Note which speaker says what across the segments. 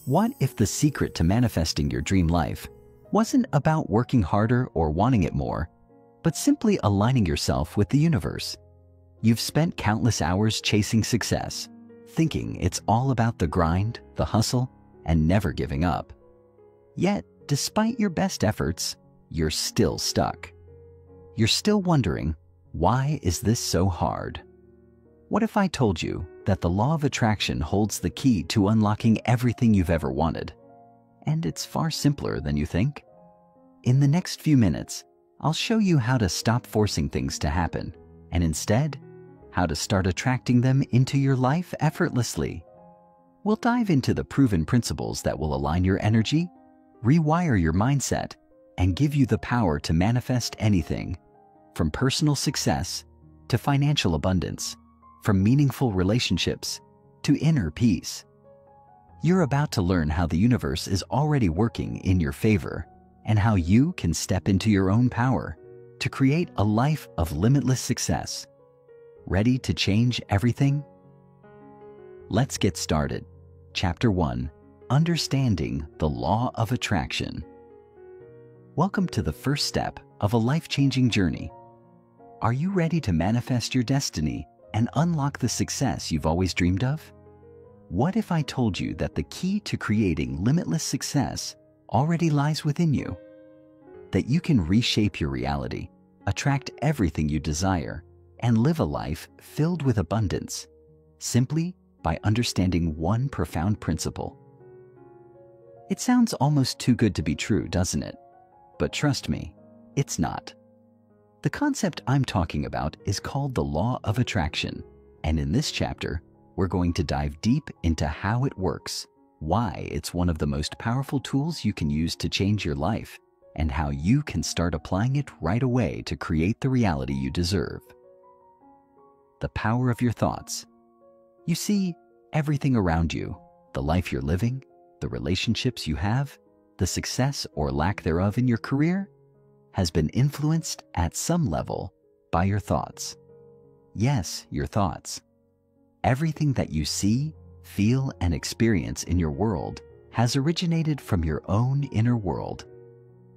Speaker 1: What if the secret to manifesting your dream life wasn't about working harder or wanting it more, but simply aligning yourself with the universe? You've spent countless hours chasing success, thinking it's all about the grind, the hustle, and never giving up. Yet, despite your best efforts, you're still stuck. You're still wondering, why is this so hard? What if I told you that the law of attraction holds the key to unlocking everything you've ever wanted? And it's far simpler than you think. In the next few minutes, I'll show you how to stop forcing things to happen, and instead, how to start attracting them into your life effortlessly. We'll dive into the proven principles that will align your energy, rewire your mindset, and give you the power to manifest anything, from personal success to financial abundance, from meaningful relationships to inner peace. You're about to learn how the universe is already working in your favor and how you can step into your own power to create a life of limitless success. Ready to change everything? Let's get started. Chapter 1: Understanding the Law of Attraction. Welcome to the first step of a life-changing journey. Are you ready to manifest your destiny and unlock the success you've always dreamed of? What if I told you that the key to creating limitless success already lies within you? That you can reshape your reality, attract everything you desire, and live a life filled with abundance, simply by understanding one profound principle. It sounds almost too good to be true, doesn't it? But trust me, it's not. The concept I'm talking about is called the Law of Attraction, and in this chapter, we're going to dive deep into how it works, why it's one of the most powerful tools you can use to change your life, and how you can start applying it right away to create the reality you deserve. The power of your thoughts. You see, everything around you, the life you're living, the relationships you have, the success or lack thereof in your career, has been influenced at some level by your thoughts. Yes, your thoughts. Everything that you see, feel, and experience in your world has originated from your own inner world.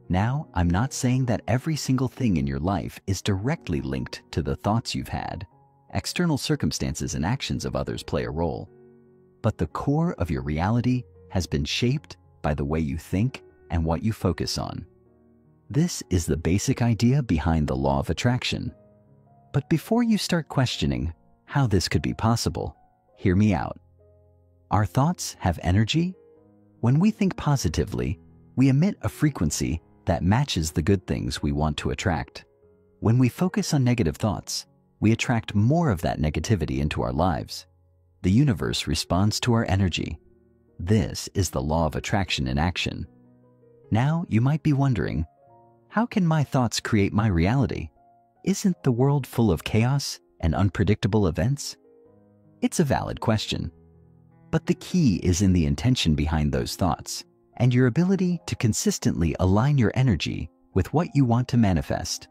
Speaker 1: Now, I'm not saying that every single thing in your life is directly linked to the thoughts you've had. External circumstances and actions of others play a role. But the core of your reality has been shaped by the way you think and what you focus on. This is the basic idea behind the law of attraction. But before you start questioning how this could be possible, hear me out. Our thoughts have energy. When we think positively, we emit a frequency that matches the good things we want to attract. When we focus on negative thoughts, we attract more of that negativity into our lives. The universe responds to our energy. This is the law of attraction in action. Now, you might be wondering, how can my thoughts create my reality? Isn't the world full of chaos and unpredictable events? It's a valid question. But the key is in the intention behind those thoughts and your ability to consistently align your energy with what you want to manifest.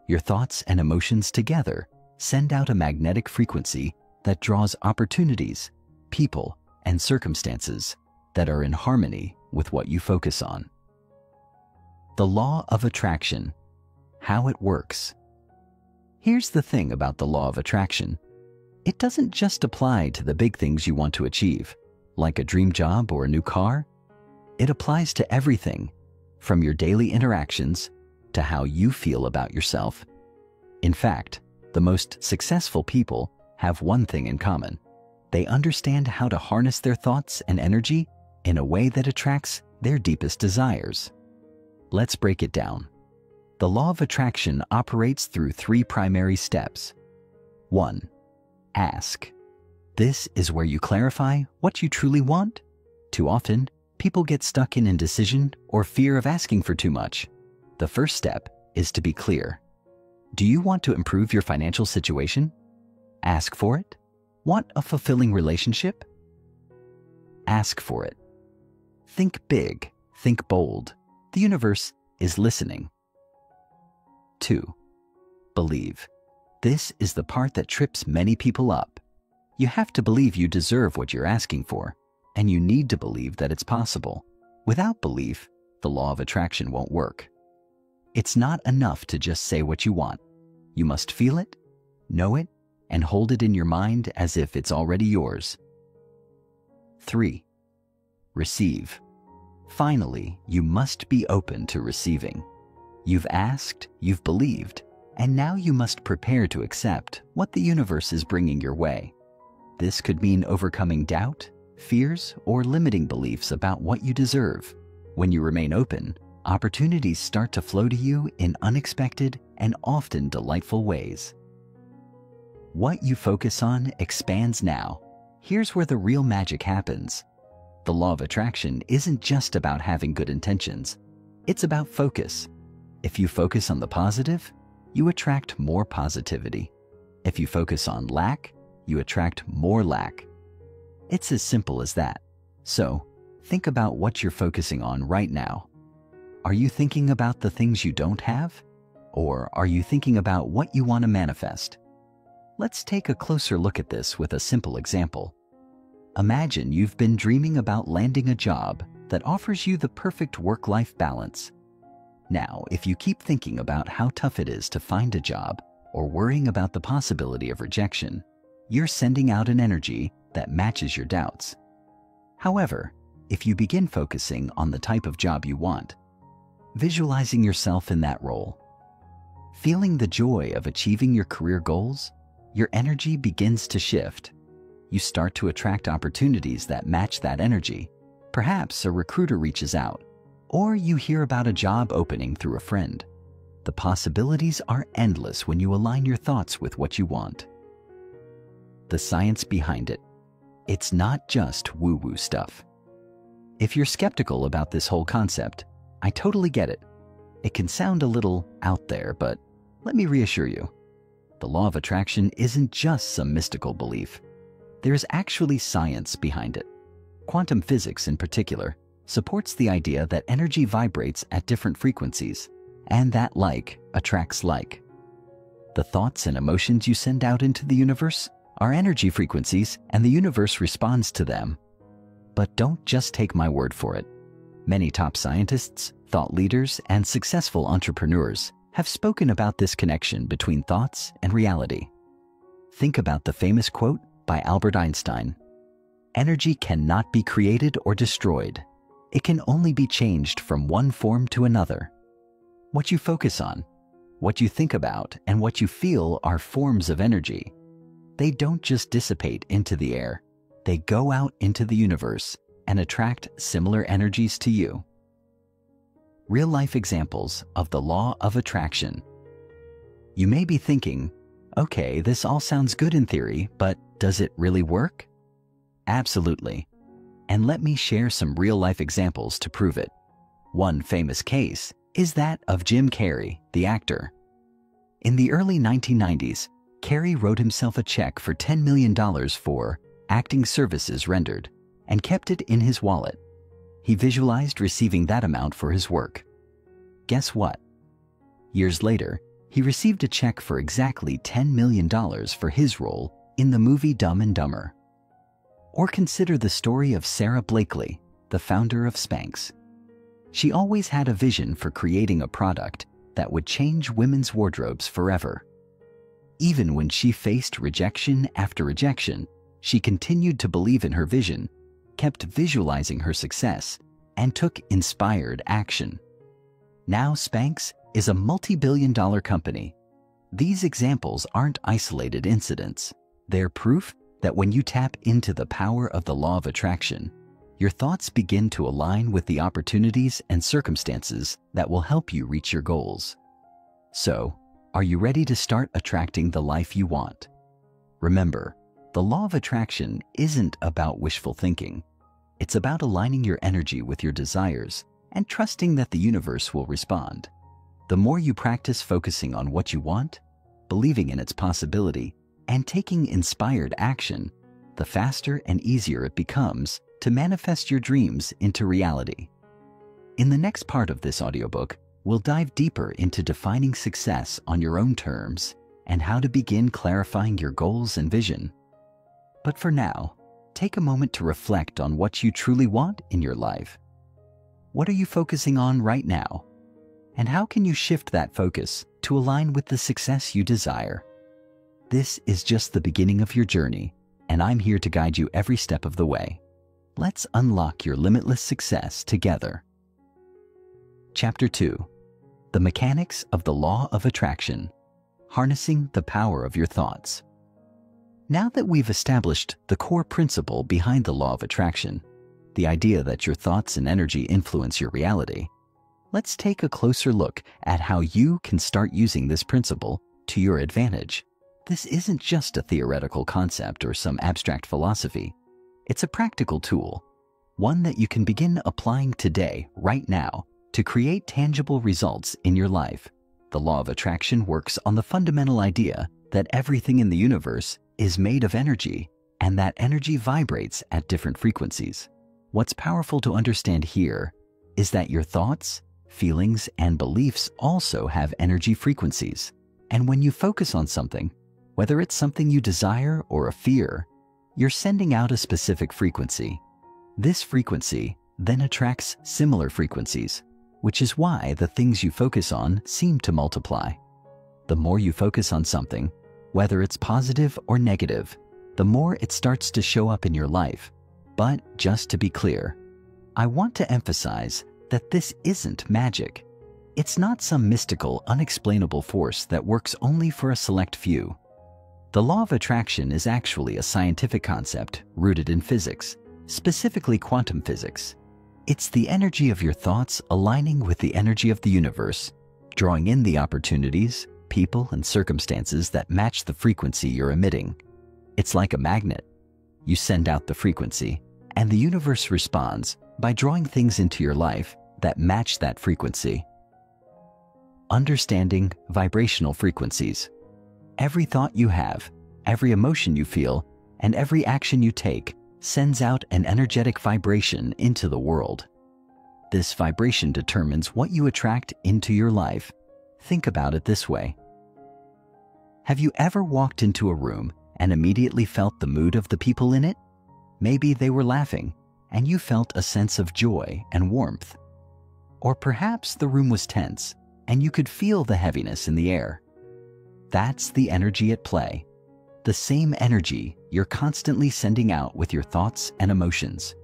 Speaker 1: Your thoughts and emotions together send out a magnetic frequency that draws opportunities, people, and circumstances that are in harmony with what you focus on. The law of attraction. How it works. Here's the thing about the law of attraction. It doesn't just apply to the big things you want to achieve, like a dream job or a new car. It applies to everything, from your daily interactions to how you feel about yourself. In fact, the most successful people have one thing in common. They understand how to harness their thoughts and energy in a way that attracts their deepest desires. Let's break it down. The law of attraction operates through 3 primary steps. 1. Ask. This is where you clarify what you truly want. Too often, people get stuck in indecision or fear of asking for too much. The first step is to be clear. Do you want to improve your financial situation? Ask for it. Want a fulfilling relationship? Ask for it. Think big, think bold. The universe is listening. 2. Believe. This is the part that trips many people up. You have to believe you deserve what you're asking for. and you need to believe that it's possible. Without belief, the law of attraction won't work. It's not enough to just say what you want. You must feel it, know it, and hold it in your mind as if it's already yours. 3. Receive. Finally, you must be open to receiving. You've asked, you've believed, and now you must prepare to accept what the universe is bringing your way. This could mean overcoming doubt, fears, or limiting beliefs about what you deserve. When you remain open, opportunities start to flow to you in unexpected and often delightful ways. What you focus on expands now. Here's where the real magic happens. The law of attraction isn't just about having good intentions. It's about focus. If you focus on the positive, you attract more positivity. If you focus on lack, you attract more lack. It's as simple as that. So, think about what you're focusing on right now. Are you thinking about the things you don't have? Or are you thinking about what you want to manifest? Let's take a closer look at this with a simple example. Imagine you've been dreaming about landing a job that offers you the perfect work-life balance. Now, if you keep thinking about how tough it is to find a job or worrying about the possibility of rejection, you're sending out an energy that matches your doubts. However, if you begin focusing on the type of job you want, visualizing yourself in that role, feeling the joy of achieving your career goals, your energy begins to shift. You start to attract opportunities that match that energy. Perhaps a recruiter reaches out, or you hear about a job opening through a friend. The possibilities are endless when you align your thoughts with what you want. The science behind it. It's not just woo-woo stuff. If you're skeptical about this whole concept, I totally get it. It can sound a little out there, but let me reassure you. The law of attraction isn't just some mystical belief. There's actually science behind it. Quantum physics, in particular, supports the idea that energy vibrates at different frequencies, and that like attracts like. The thoughts and emotions you send out into the universe are energy frequencies, and the universe responds to them. But don't just take my word for it. Many top scientists, thought leaders, and successful entrepreneurs have spoken about this connection between thoughts and reality. Think about the famous quote by Albert Einstein. Energy cannot be created or destroyed. It can only be changed from one form to another. What you focus on, what you think about, and what you feel are forms of energy. They don't just dissipate into the air. They go out into the universe and attract similar energies to you. Real-life examples of the law of attraction. You may be thinking, okay, this all sounds good in theory, but does it really work? Absolutely. And let me share some real-life examples to prove it. One famous case is that of Jim Carrey, the actor. In the early 1990s, Carrey wrote himself a check for $10 million for acting services rendered and kept it in his wallet. He visualized receiving that amount for his work. Guess what? Years later, he received a check for exactly $10 million for his role in the movie Dumb and Dumber. Or consider the story of Sarah Blakely, the founder of Spanx. She always had a vision for creating a product that would change women's wardrobes forever. Even when she faced rejection after rejection, she continued to believe in her vision, kept visualizing her success, and took inspired action. Now Spanx is a multi-billion-dollar company. These examples aren't isolated incidents. They're proof that when you tap into the power of the law of attraction, your thoughts begin to align with the opportunities and circumstances that will help you reach your goals. So, are you ready to start attracting the life you want? Remember, the law of attraction isn't about wishful thinking. It's about aligning your energy with your desires and trusting that the universe will respond. The more you practice focusing on what you want, believing in its possibility, and taking inspired action, the faster and easier it becomes to manifest your dreams into reality. In the next part of this audiobook, we'll dive deeper into defining success on your own terms and how to begin clarifying your goals and vision. But for now, take a moment to reflect on what you truly want in your life. What are you focusing on right now? And how can you shift that focus to align with the success you desire? This is just the beginning of your journey, and I'm here to guide you every step of the way. Let's unlock your limitless success together. Chapter 2. The Mechanics of the Law of Attraction. Harnessing the Power of Your Thoughts. Now that we've established the core principle behind the law of attraction, the idea that your thoughts and energy influence your reality, let's take a closer look at how you can start using this principle to your advantage. This isn't just a theoretical concept or some abstract philosophy. It's a practical tool, one that you can begin applying today, right now, to create tangible results in your life. The law of attraction works on the fundamental idea that everything in the universe is made of energy, and that energy vibrates at different frequencies. What's powerful to understand here is that your thoughts, feelings, and beliefs also have energy frequencies. And when you focus on something, whether it's something you desire or a fear, you're sending out a specific frequency. This frequency then attracts similar frequencies, which is why the things you focus on seem to multiply. The more you focus on something, whether it's positive or negative, the more it starts to show up in your life. But just to be clear, I want to emphasize that this isn't magic. It's not some mystical, unexplainable force that works only for a select few. The law of attraction is actually a scientific concept rooted in physics, specifically quantum physics. It's the energy of your thoughts aligning with the energy of the universe, drawing in the opportunities, people, and circumstances that match the frequency you're emitting. It's like a magnet. You send out the frequency, and the universe responds by drawing things into your life that match that frequency. Understanding vibrational frequencies. Every thought you have, every emotion you feel, and every action you take sends out an energetic vibration into the world. This vibration determines what you attract into your life. Think about it this way. Have you ever walked into a room and immediately felt the mood of the people in it? Maybe they were laughing, and you felt a sense of joy and warmth. Or perhaps the room was tense, and you could feel the heaviness in the air. That's the energy at play. The same energy you're constantly sending out with your thoughts and emotions.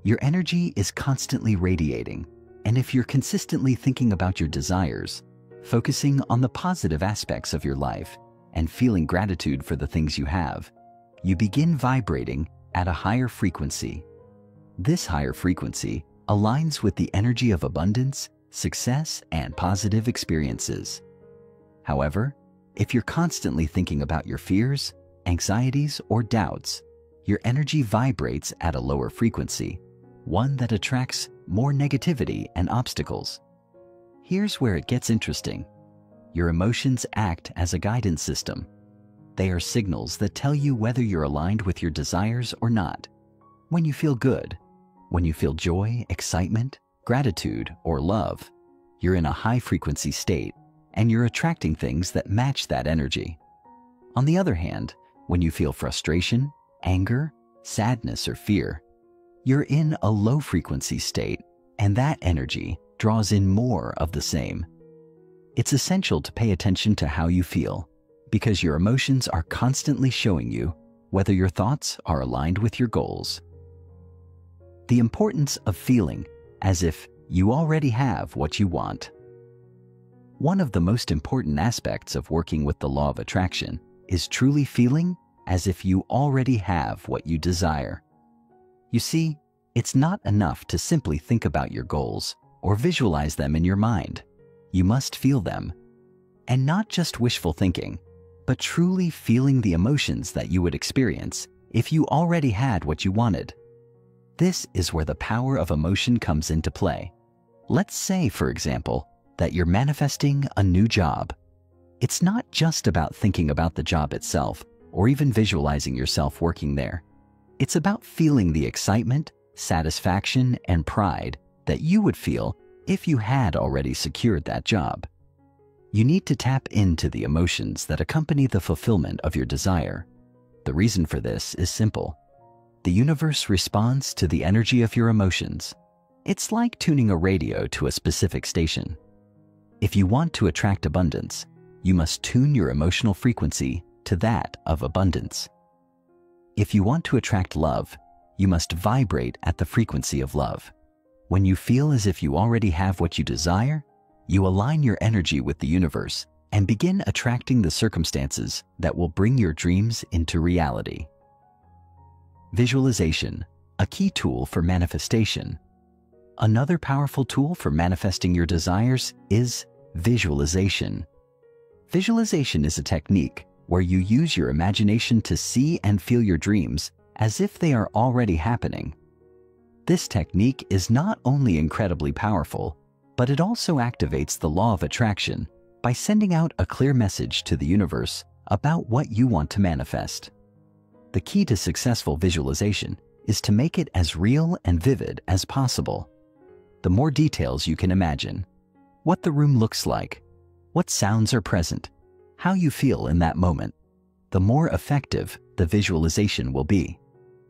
Speaker 1: Your energy is constantly radiating, and if you're consistently thinking about your desires, focusing on the positive aspects of your life, and feeling gratitude for the things you have, you begin vibrating at a higher frequency. This higher frequency aligns with the energy of abundance, success, and positive experiences. However, if you're constantly thinking about your fears, anxieties, or doubts, your energy vibrates at a lower frequency, one that attracts more negativity and obstacles. Here's where it gets interesting. Your emotions act as a guidance system. They are signals that tell you whether you're aligned with your desires or not. When you feel good, when you feel joy, excitement, gratitude, or love, you're in a high-frequency state, and you're attracting things that match that energy. On the other hand, when you feel frustration, anger, sadness, or fear, you're in a low-frequency state, and that energy draws in more of the same. It's essential to pay attention to how you feel, because your emotions are constantly showing you whether your thoughts are aligned with your goals. The importance of feeling as if you already have what you want. One of the most important aspects of working with the law of attraction is truly feeling as if you already have what you desire. You see, it's not enough to simply think about your goals or visualize them in your mind. You must feel them. And not just wishful thinking, but truly feeling the emotions that you would experience if you already had what you wanted. This is where the power of emotion comes into play. Let's say, for example, that you're manifesting a new job. It's not just about thinking about the job itself or even visualizing yourself working there. It's about feeling the excitement, satisfaction, and pride that you would feel if you had already secured that job. You need to tap into the emotions that accompany the fulfillment of your desire. The reason for this is simple. The universe responds to the energy of your emotions. It's like tuning a radio to a specific station. If you want to attract abundance, you must tune your emotional frequency to that of abundance. If you want to attract love, you must vibrate at the frequency of love. When you feel as if you already have what you desire, you align your energy with the universe and begin attracting the circumstances that will bring your dreams into reality. Visualization, a key tool for manifestation. Another powerful tool for manifesting your desires is visualization. Visualization is a technique where you use your imagination to see and feel your dreams as if they are already happening. This technique is not only incredibly powerful, but it also activates the law of attraction by sending out a clear message to the universe about what you want to manifest. The key to successful visualization is to make it as real and vivid as possible. The more details you can imagine, what the room looks like, what sounds are present, how you feel in that moment, the more effective the visualization will be.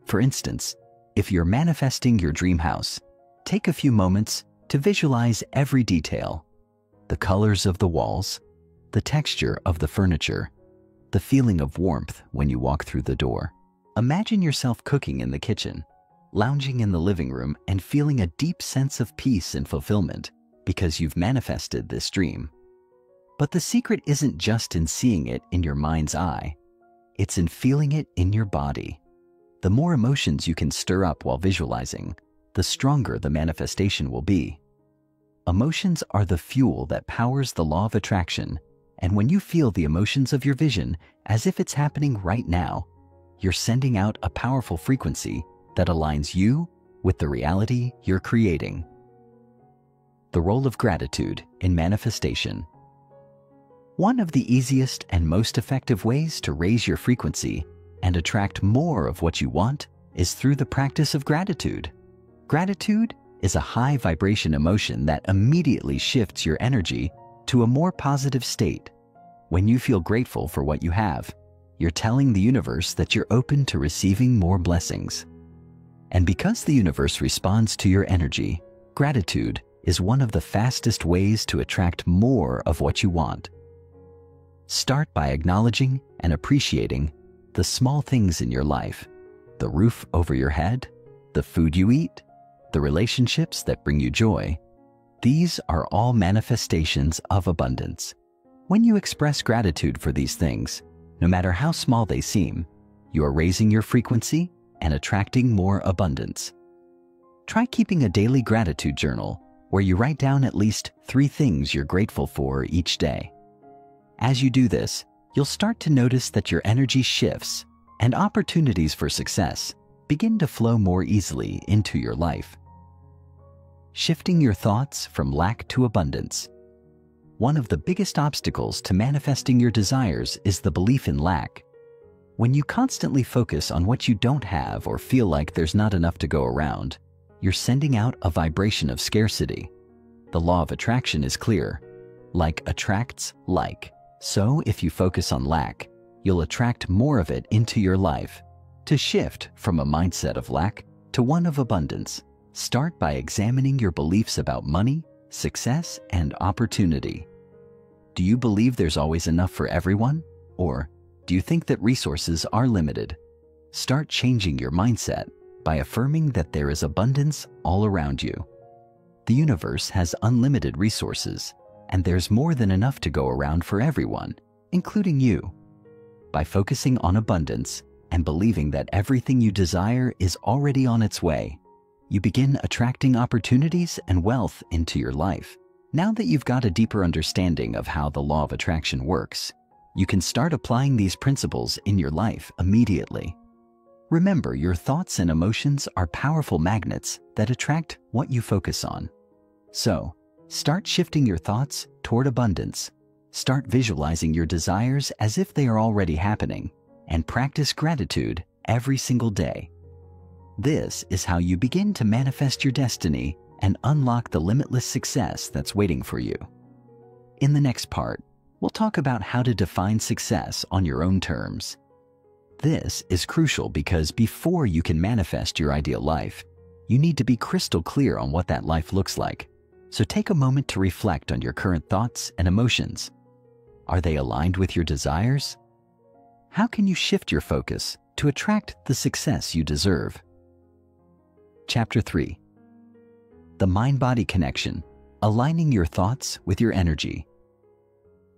Speaker 1: For instance, if you're manifesting your dream house, take a few moments to visualize every detail: the colors of the walls, the texture of the furniture, the feeling of warmth when you walk through the door. Imagine yourself cooking in the kitchen, lounging in the living room, and feeling a deep sense of peace and fulfillment because you've manifested this dream. But the secret isn't just in seeing it in your mind's eye, it's in feeling it in your body. The more emotions you can stir up while visualizing, the stronger the manifestation will be. Emotions are the fuel that powers the law of attraction, and when you feel the emotions of your vision as if it's happening right now, you're sending out a powerful frequency that aligns you with the reality you're creating. The role of gratitude in manifestation. One of the easiest and most effective ways to raise your frequency and attract more of what you want is through the practice of gratitude. Gratitude is a high vibration emotion that immediately shifts your energy to a more positive state. When you feel grateful for what you have, you're telling the universe that you're open to receiving more blessings. And because the universe responds to your energy, gratitude is one of the fastest ways to attract more of what you want. Start by acknowledging and appreciating the small things in your life: the roof over your head, the food you eat, the relationships that bring you joy. These are all manifestations of abundance. When you express gratitude for these things, no matter how small they seem, you are raising your frequency and attracting more abundance. Try keeping a daily gratitude journal where you write down at least 3 things you're grateful for each day. As you do this, you'll start to notice that your energy shifts and opportunities for success begin to flow more easily into your life. Shifting your thoughts from lack to abundance. One of the biggest obstacles to manifesting your desires is the belief in lack. When you constantly focus on what you don't have or feel like there's not enough to go around, you're sending out a vibration of scarcity. The law of attraction is clear: like attracts like. So if you focus on lack, you'll attract more of it into your life. To shift from a mindset of lack to one of abundance, start by examining your beliefs about money, success, and opportunity. Do you believe there's always enough for everyone? Or do you think that resources are limited? Start changing your mindset by affirming that there is abundance all around you. The universe has unlimited resources, and there's more than enough to go around for everyone, including you. By focusing on abundance and believing that everything you desire is already on its way, you begin attracting opportunities and wealth into your life. Now that you've got a deeper understanding of how the law of attraction works, you can start applying these principles in your life immediately. Remember, your thoughts and emotions are powerful magnets that attract what you focus on. So, start shifting your thoughts toward abundance. Start visualizing your desires as if they are already happening, and practice gratitude every single day. This is how you begin to manifest your destiny and unlock the limitless success that's waiting for you. In the next part, we'll talk about how to define success on your own terms. This is crucial because before you can manifest your ideal life, you need to be crystal clear on what that life looks like. So take a moment to reflect on your current thoughts and emotions. Are they aligned with your desires? How can you shift your focus to attract the success you deserve? Chapter 3. The Mind-Body Connection, Aligning Your Thoughts with Your Energy.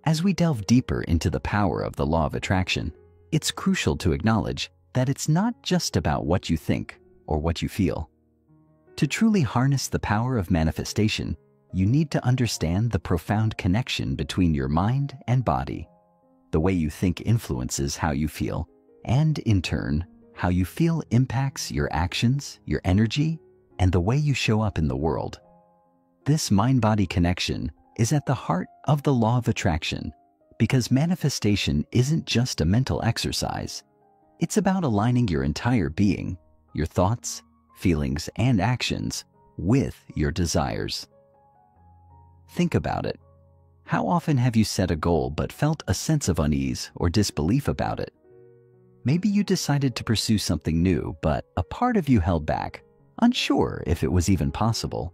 Speaker 1: As we delve deeper into the power of the law of attraction, it's crucial to acknowledge that it's not just about what you think or what you feel. To truly harness the power of manifestation, you need to understand the profound connection between your mind and body. The way you think influences how you feel, and in turn, how you feel impacts your actions, your energy, and the way you show up in the world. This mind-body connection is at the heart of the law of attraction, because manifestation isn't just a mental exercise. It's about aligning your entire being, your thoughts, feelings, and actions with your desires. Think about it. How often have you set a goal but felt a sense of unease or disbelief about it? Maybe you decided to pursue something new, but a part of you held back, unsure if it was even possible.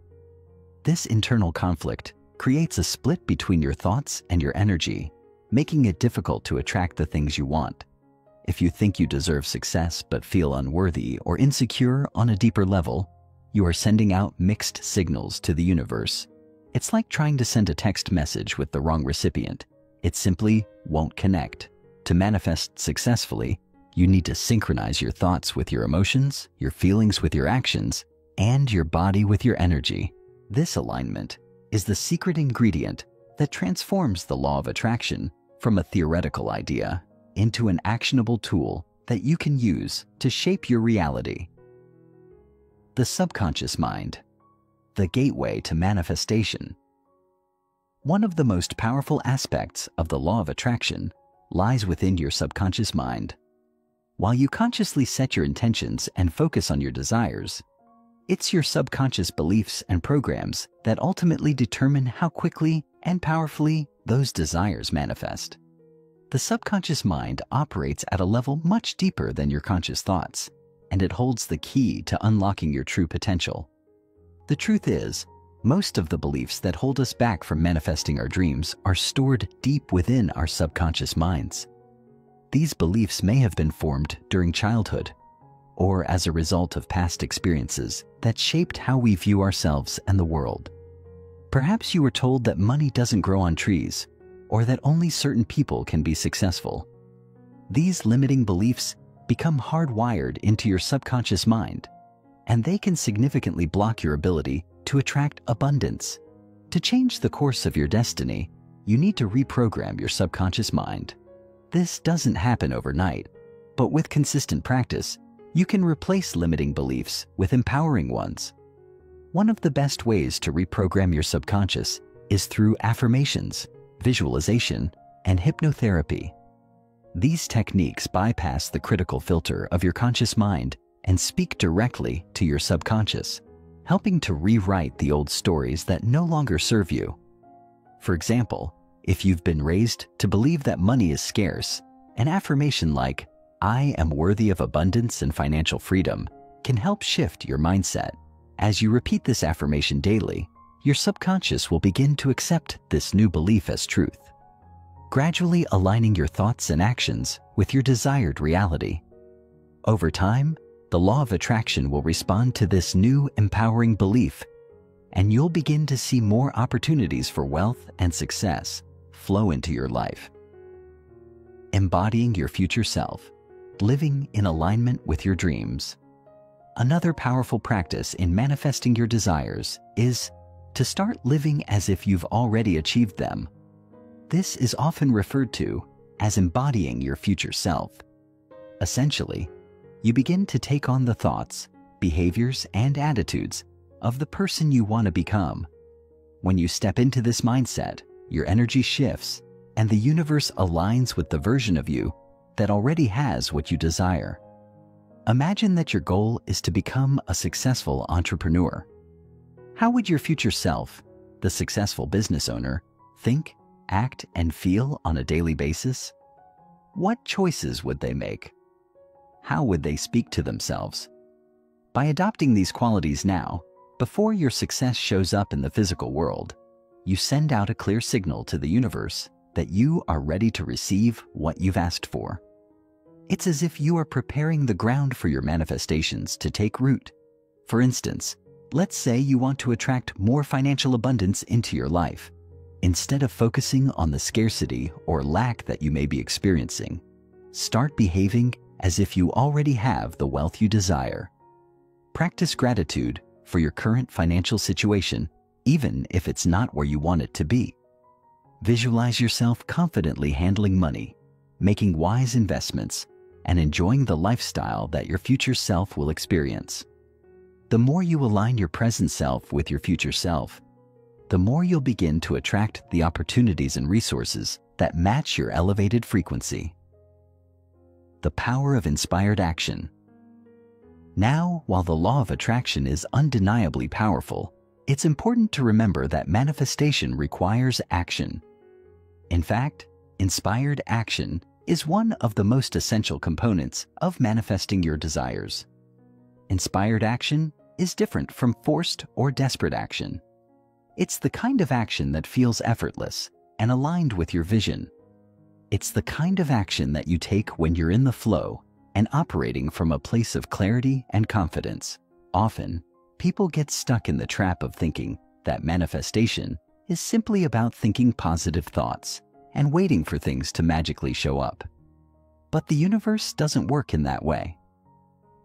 Speaker 1: This internal conflict creates a split between your thoughts and your energy, making it difficult to attract the things you want. If you think you deserve success but feel unworthy or insecure on a deeper level, you are sending out mixed signals to the universe. It's like trying to send a text message with the wrong recipient. It simply won't connect. To manifest successfully, you need to synchronize your thoughts with your emotions, your feelings with your actions, and your body with your energy. This alignment is the secret ingredient that transforms the law of attraction from a theoretical idea into an actionable tool that you can use to shape your reality. The subconscious mind, the gateway to manifestation. One of the most powerful aspects of the law of attraction lies within your subconscious mind. While you consciously set your intentions and focus on your desires, it's your subconscious beliefs and programs that ultimately determine how quickly and powerfully those desires manifest. The subconscious mind operates at a level much deeper than your conscious thoughts, and it holds the key to unlocking your true potential. The truth is, most of the beliefs that hold us back from manifesting our dreams are stored deep within our subconscious minds. These beliefs may have been formed during childhood, or as a result of past experiences that shaped how we view ourselves and the world. Perhaps you were told that money doesn't grow on trees, or that only certain people can be successful. These limiting beliefs become hardwired into your subconscious mind, and they can significantly block your ability to attract abundance. To change the course of your destiny, you need to reprogram your subconscious mind. This doesn't happen overnight, but with consistent practice, you can replace limiting beliefs with empowering ones. One of the best ways to reprogram your subconscious is through affirmations, visualization, and hypnotherapy. These techniques bypass the critical filter of your conscious mind and speak directly to your subconscious, helping to rewrite the old stories that no longer serve you. For example, if you've been raised to believe that money is scarce, an affirmation like, "I am worthy of abundance and financial freedom," can help shift your mindset. As you repeat this affirmation daily, your subconscious will begin to accept this new belief as truth, gradually aligning your thoughts and actions with your desired reality. Over time, the law of attraction will respond to this new empowering belief, and you'll begin to see more opportunities for wealth and success flow into your life. Embodying your future self, living in alignment with your dreams. Another powerful practice in manifesting your desires is to start living as if you've already achieved them. This is often referred to as embodying your future self. Essentially, you begin to take on the thoughts, behaviors, and attitudes of the person you want to become. When you step into this mindset, your energy shifts, and the universe aligns with the version of you that already has what you desire. Imagine that your goal is to become a successful entrepreneur. How would your future self, the successful business owner, think, act, and feel on a daily basis? What choices would they make? how would they speak to themselves? By adopting these qualities now, before your success shows up in the physical world, you send out a clear signal to the universe that you are ready to receive what you've asked for. It's as if you are preparing the ground for your manifestations to take root. For instance, let's say you want to attract more financial abundance into your life. Instead of focusing on the scarcity or lack that you may be experiencing, start behaving as if you already have the wealth you desire. Practice gratitude for your current financial situation, even if it's not where you want it to be. Visualize yourself confidently handling money, making wise investments, and enjoying the lifestyle that your future self will experience. The more you align your present self with your future self, the more you'll begin to attract the opportunities and resources that match your elevated frequency. The power of inspired action. Now, while the law of attraction is undeniably powerful, it's important to remember that manifestation requires action. In fact, inspired action is one of the most essential components of manifesting your desires. Inspired action is different from forced or desperate action. It's the kind of action that feels effortless and aligned with your vision. It's the kind of action that you take when you're in the flow and operating from a place of clarity and confidence. Often, people get stuck in the trap of thinking that manifestation is simply about thinking positive thoughts and waiting for things to magically show up. But the universe doesn't work in that way.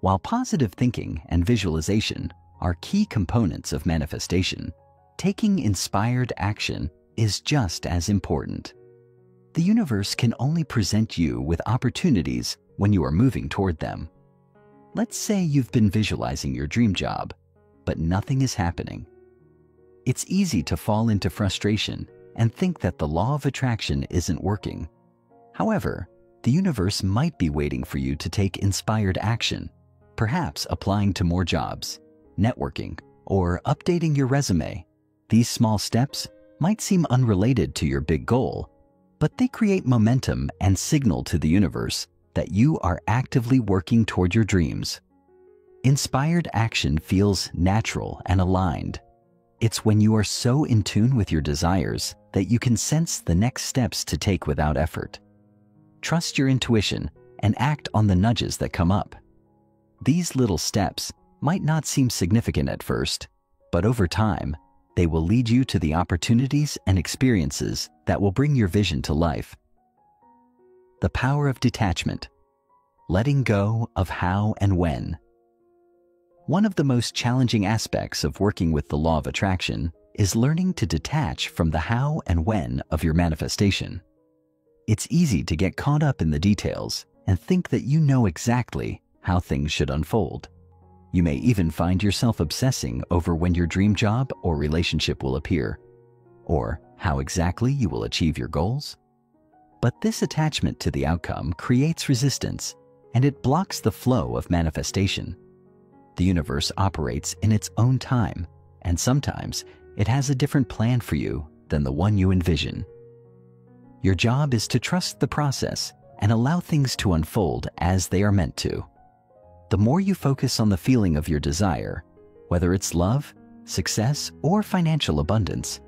Speaker 1: While positive thinking and visualization are key components of manifestation, taking inspired action is just as important. The universe can only present you with opportunities when you are moving toward them. Let's say you've been visualizing your dream job, but nothing is happening. It's easy to fall into frustration and think that the law of attraction isn't working. However, the universe might be waiting for you to take inspired action, perhaps applying to more jobs, networking, or updating your resume. These small steps might seem unrelated to your big goal, but they create momentum and signal to the universe that you are actively working toward your dreams. Inspired action feels natural and aligned. It's when you are so in tune with your desires that you can sense the next steps to take without effort. Trust your intuition and act on the nudges that come up. These little steps might not seem significant at first, but over time, they will lead you to the opportunities and experiences that will bring your vision to life. The power of detachment. Letting go of how and when. One of the most challenging aspects of working with the law of attraction is learning to detach from the how and when of your manifestation. It's easy to get caught up in the details and think that you know exactly how things should unfold. You may even find yourself obsessing over when your dream job or relationship will appear, or how exactly you will achieve your goals. But this attachment to the outcome creates resistance, and it blocks the flow of manifestation. The universe operates in its own time, and sometimes it has a different plan for you than the one you envision. Your job is to trust the process and allow things to unfold as they are meant to. The more you focus on the feeling of your desire, whether it's love, success, or financial abundance,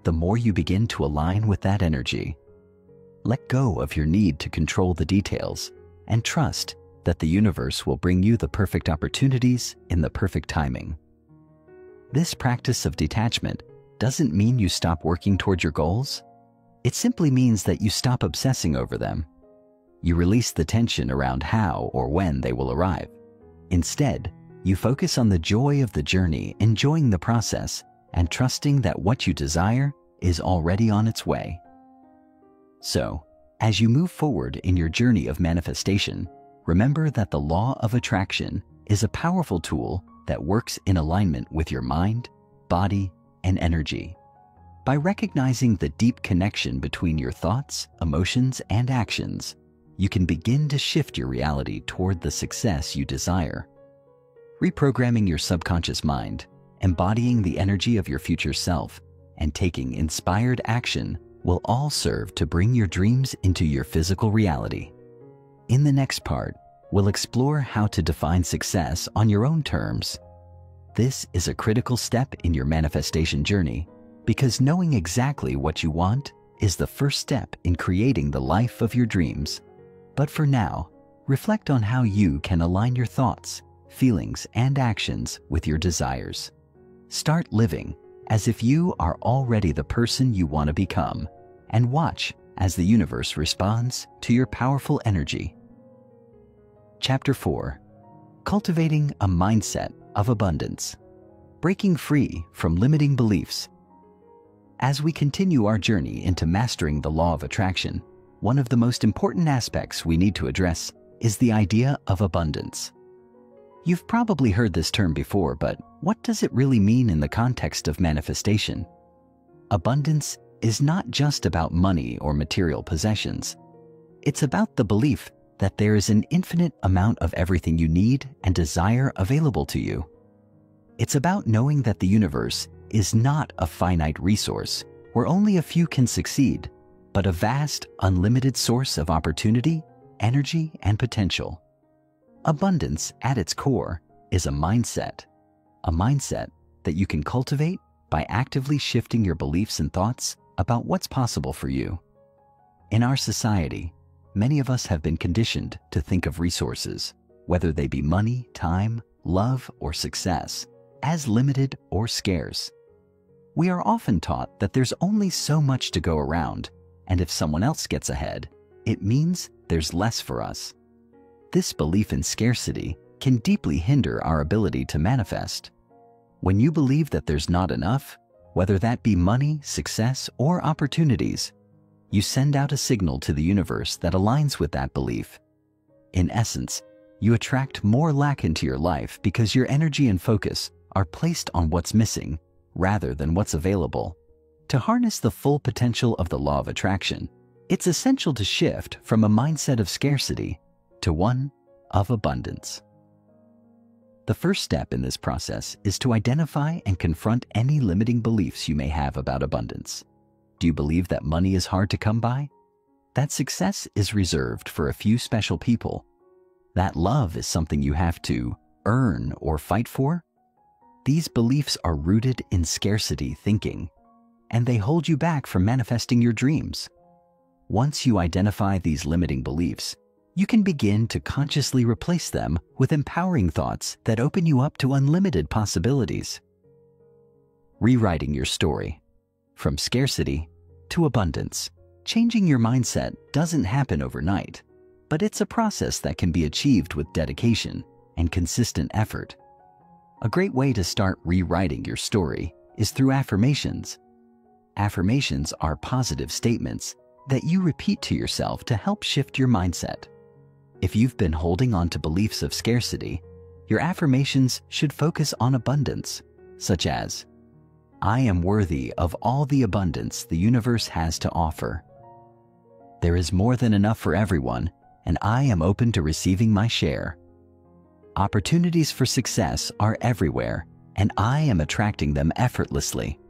Speaker 1: the more you begin to align with that energy. Let go of your need to control the details and trust that the universe will bring you the perfect opportunities in the perfect timing. This practice of detachment doesn't mean you stop working toward your goals. It simply means that you stop obsessing over them. You release the tension around how or when they will arrive. Instead, you focus on the joy of the journey, enjoying the process, and trusting that what you desire is already on its way. So, as you move forward in your journey of manifestation, remember that the law of attraction is a powerful tool that works in alignment with your mind, body, and energy. By recognizing the deep connection between your thoughts, emotions, and actions, you can begin to shift your reality toward the success you desire. Reprogramming your subconscious mind, embodying the energy of your future self, and taking inspired action will all serve to bring your dreams into your physical reality. In the next part, we'll explore how to define success on your own terms. This is a critical step in your manifestation journey because knowing exactly what you want is the first step in creating the life of your dreams. But for now, reflect on how you can align your thoughts, feelings, and actions with your desires. Start living as if you are already the person you want to become, and watch as the universe responds to your powerful energy. Chapter 4. Cultivating a Mindset of Abundance. Breaking free from limiting beliefs. As we continue our journey into mastering the law of attraction, one of the most important aspects we need to address is the idea of abundance. You've probably heard this term before, but what does it really mean in the context of manifestation? Abundance is not just about money or material possessions. It's about the belief that there is an infinite amount of everything you need and desire available to you. It's about knowing that the universe is not a finite resource where only a few can succeed, but a vast, unlimited source of opportunity, energy, and potential. Abundance, at its core, is a mindset that you can cultivate by actively shifting your beliefs and thoughts about what's possible for you. In our society, many of us have been conditioned to think of resources, whether they be money, time, love, or success, as limited or scarce. We are often taught that there's only so much to go around, and if someone else gets ahead, it means there's less for us. This belief in scarcity can deeply hinder our ability to manifest. When you believe that there's not enough, whether that be money, success, or opportunities, you send out a signal to the universe that aligns with that belief. In essence, you attract more lack into your life because your energy and focus are placed on what's missing rather than what's available. To harness the full potential of the law of attraction, it's essential to shift from a mindset of scarcity to one of abundance. The first step in this process is to identify and confront any limiting beliefs you may have about abundance. Do you believe that money is hard to come by? That success is reserved for a few special people? That love is something you have to earn or fight for? These beliefs are rooted in scarcity thinking, and they hold you back from manifesting your dreams. Once you identify these limiting beliefs, you can begin to consciously replace them with empowering thoughts that open you up to unlimited possibilities. Rewriting your story. From scarcity to abundance. Changing your mindset doesn't happen overnight, but it's a process that can be achieved with dedication and consistent effort. A great way to start rewriting your story is through affirmations. Affirmations are positive statements that you repeat to yourself to help shift your mindset. If you've been holding on to beliefs of scarcity, your affirmations should focus on abundance, such as, I am worthy of all the abundance the universe has to offer. There is more than enough for everyone, and I am open to receiving my share. Opportunities for success are everywhere, and I am attracting them effortlessly.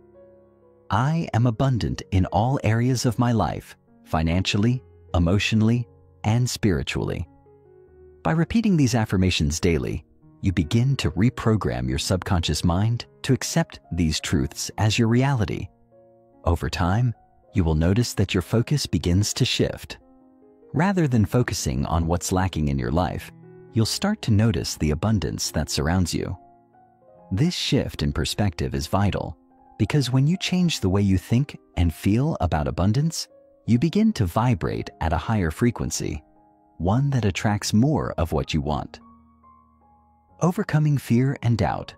Speaker 1: I am abundant in all areas of my life, financially, emotionally, and spiritually. By repeating these affirmations daily, you begin to reprogram your subconscious mind to accept these truths as your reality. Over time, you will notice that your focus begins to shift. Rather than focusing on what's lacking in your life, you'll start to notice the abundance that surrounds you. This shift in perspective is vital because when you change the way you think and feel about abundance, you begin to vibrate at a higher frequency, one that attracts more of what you want. Overcoming fear and doubt,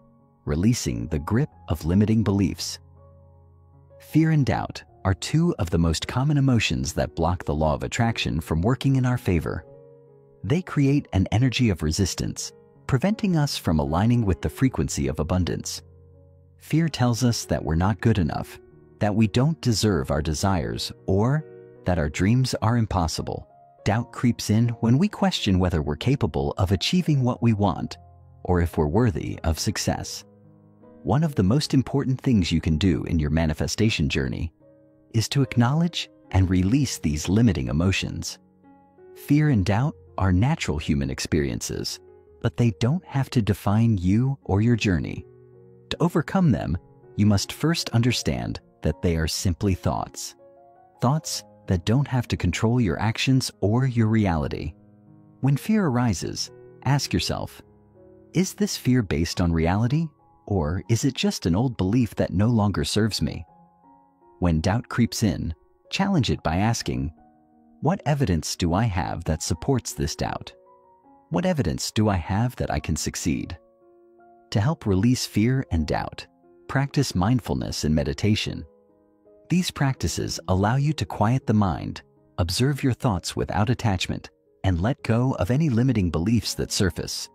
Speaker 1: releasing the grip of limiting beliefs. Fear and doubt are two of the most common emotions that block the law of attraction from working in our favor. They create an energy of resistance, preventing us from aligning with the frequency of abundance. Fear tells us that we're not good enough, that we don't deserve our desires, or that our dreams are impossible. Doubt creeps in when we question whether we're capable of achieving what we want, or if we're worthy of success. One of the most important things you can do in your manifestation journey is to acknowledge and release these limiting emotions. Fear and doubt are natural human experiences, but they don't have to define you or your journey. To overcome them, you must first understand that they are simply thoughts. Thoughts that don't have to control your actions or your reality. When fear arises, ask yourself, is this fear based on reality, or is it just an old belief that no longer serves me? When doubt creeps in, challenge it by asking, what evidence do I have that supports this doubt? What evidence do I have that I can succeed? To help release fear and doubt, practice mindfulness and meditation. These practices allow you to quiet the mind, observe your thoughts without attachment, and let go of any limiting beliefs that surface.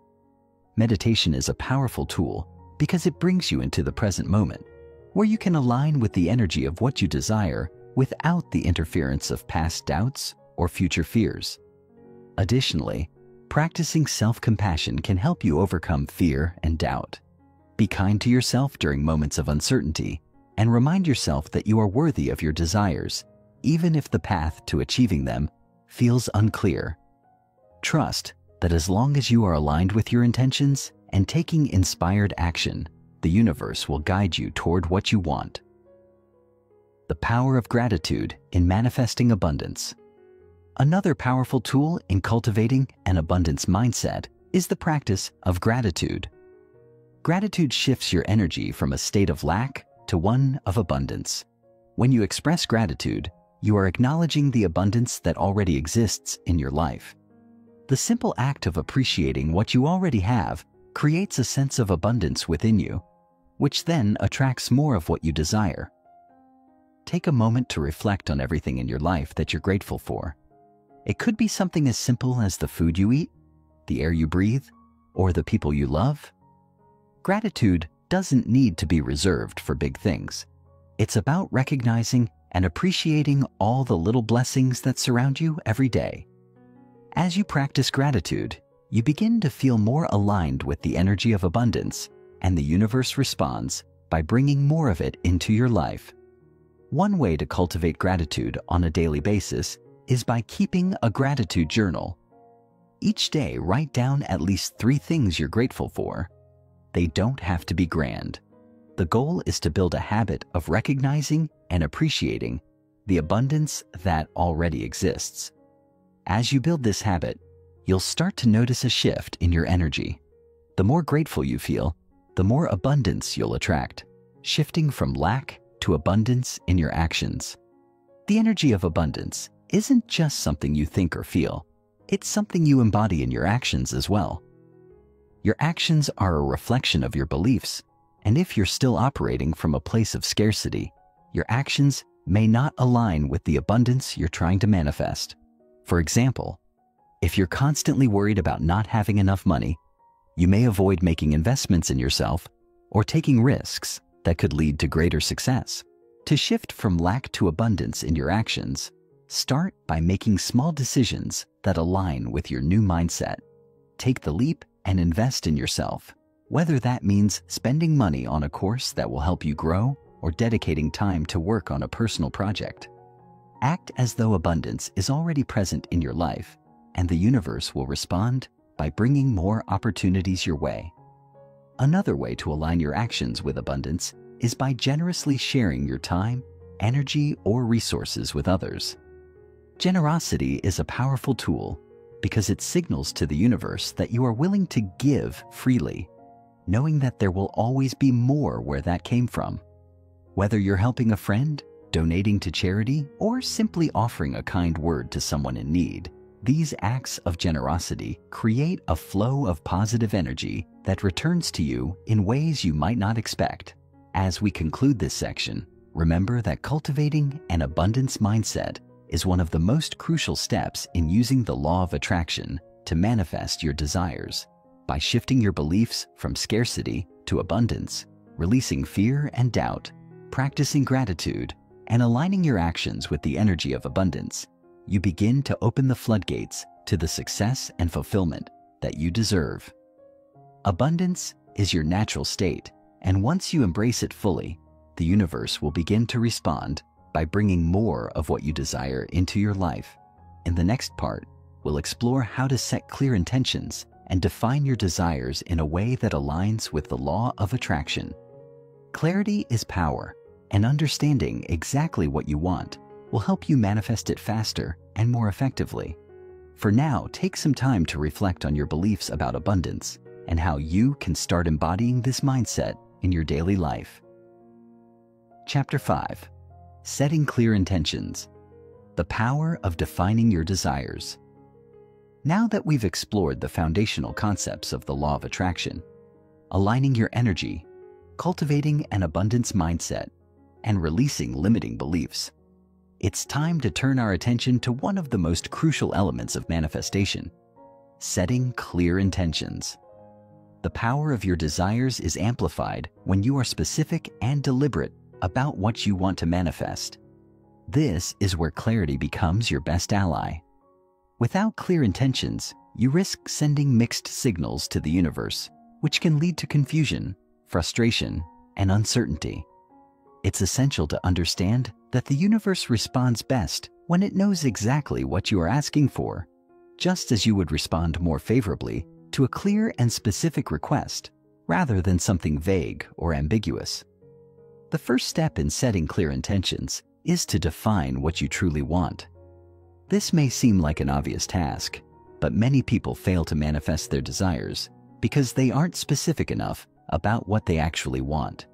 Speaker 1: Meditation is a powerful tool because it brings you into the present moment, where you can align with the energy of what you desire without the interference of past doubts or future fears. Additionally, practicing self-compassion can help you overcome fear and doubt. Be kind to yourself during moments of uncertainty and remind yourself that you are worthy of your desires, even if the path to achieving them feels unclear. Trust that as long as you are aligned with your intentions and taking inspired action, the universe will guide you toward what you want. The power of gratitude in manifesting abundance. Another powerful tool in cultivating an abundance mindset is the practice of gratitude. Gratitude shifts your energy from a state of lack to one of abundance. When you express gratitude, you are acknowledging the abundance that already exists in your life. The simple act of appreciating what you already have creates a sense of abundance within you, which then attracts more of what you desire. Take a moment to reflect on everything in your life that you're grateful for. It could be something as simple as the food you eat, the air you breathe, or the people you love. Gratitude doesn't need to be reserved for big things. It's about recognizing and appreciating all the little blessings that surround you every day. As you practice gratitude, you begin to feel more aligned with the energy of abundance, and the universe responds by bringing more of it into your life. One way to cultivate gratitude on a daily basis is by keeping a gratitude journal. Each day, write down at least 3 things you're grateful for. They don't have to be grand. The goal is to build a habit of recognizing and appreciating the abundance that already exists. As you build this habit, you'll start to notice a shift in your energy. The more grateful you feel, the more abundance you'll attract, shifting from lack to abundance in your actions. The energy of abundance isn't just something you think or feel. It's something you embody in your actions as well. Your actions are a reflection of your beliefs, and if you're still operating from a place of scarcity, your actions may not align with the abundance you're trying to manifest. For example, if you're constantly worried about not having enough money, you may avoid making investments in yourself or taking risks that could lead to greater success. To shift from lack to abundance in your actions, start by making small decisions that align with your new mindset. Take the leap and invest in yourself, whether that means spending money on a course that will help you grow or dedicating time to work on a personal project. Act as though abundance is already present in your life, and the universe will respond by bringing more opportunities your way. Another way to align your actions with abundance is by generously sharing your time, energy, or resources with others. Generosity is a powerful tool because it signals to the universe that you are willing to give freely, knowing that there will always be more where that came from. Whether you're helping a friend, donating to charity, or simply offering a kind word to someone in need, these acts of generosity create a flow of positive energy that returns to you in ways you might not expect. As we conclude this section, remember that cultivating an abundance mindset is one of the most crucial steps in using the law of attraction to manifest your desires. By shifting your beliefs from scarcity to abundance, releasing fear and doubt, practicing gratitude, and aligning your actions with the energy of abundance, you begin to open the floodgates to the success and fulfillment that you deserve. Abundance is your natural state, and once you embrace it fully, the universe will begin to respond by bringing more of what you desire into your life. In the next part, we'll explore how to set clear intentions and define your desires in a way that aligns with the law of attraction. Clarity is power, and understanding exactly what you want will help you manifest it faster and more effectively. For now, take some time to reflect on your beliefs about abundance and how you can start embodying this mindset in your daily life. Chapter 5. Setting Clear Intentions. The Power of Defining Your Desires. Now that we've explored the foundational concepts of the law of attraction, aligning your energy, cultivating an abundance mindset, and releasing limiting beliefs, it's time to turn our attention to one of the most crucial elements of manifestation: setting clear intentions. The power of your desires is amplified when you are specific and deliberate about what you want to manifest. This is where clarity becomes your best ally. Without clear intentions, you risk sending mixed signals to the universe, which can lead to confusion, frustration, and uncertainty. It's essential to understand that the universe responds best when it knows exactly what you are asking for, just as you would respond more favorably to a clear and specific request rather than something vague or ambiguous. The first step in setting clear intentions is to define what you truly want. This may seem like an obvious task, but many people fail to manifest their desires because they aren't specific enough about what they actually want.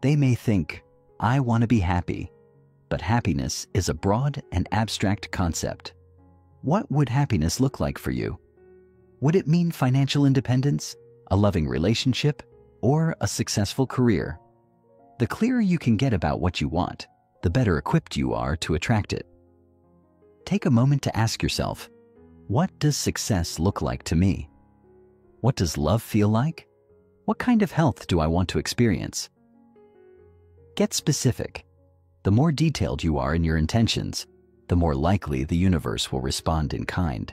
Speaker 1: They may think, "I want to be happy," but happiness is a broad and abstract concept. What would happiness look like for you? Would it mean financial independence, a loving relationship, or a successful career? The clearer you can get about what you want, the better equipped you are to attract it. Take a moment to ask yourself, what does success look like to me? What does love feel like? What kind of health do I want to experience? Get specific. The more detailed you are in your intentions, the more likely the universe will respond in kind.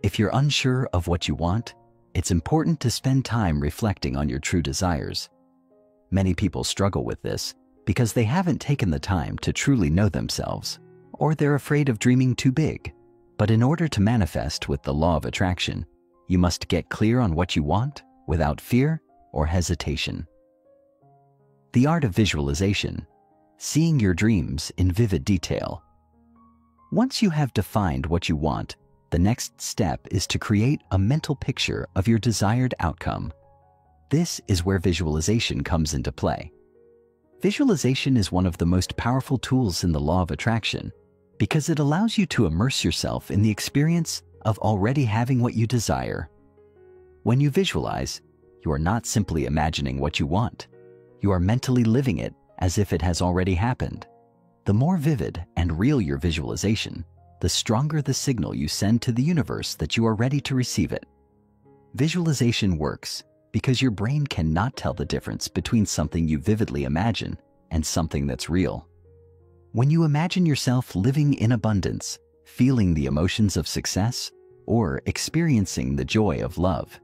Speaker 1: If you're unsure of what you want, it's important to spend time reflecting on your true desires. Many people struggle with this because they haven't taken the time to truly know themselves, or they're afraid of dreaming too big. But in order to manifest with the law of attraction, you must get clear on what you want without fear or hesitation. The art of visualization, seeing your dreams in vivid detail. Once you have defined what you want, the next step is to create a mental picture of your desired outcome. This is where visualization comes into play. Visualization is one of the most powerful tools in the law of attraction because it allows you to immerse yourself in the experience of already having what you desire. When you visualize, you are not simply imagining what you want. You are mentally living it as if it has already happened. The more vivid and real your visualization, the stronger the signal you send to the universe that you are ready to receive it. Visualization works because your brain cannot tell the difference between something you vividly imagine and something that's real. When you imagine yourself living in abundance, feeling the emotions of success, or experiencing the joy of love,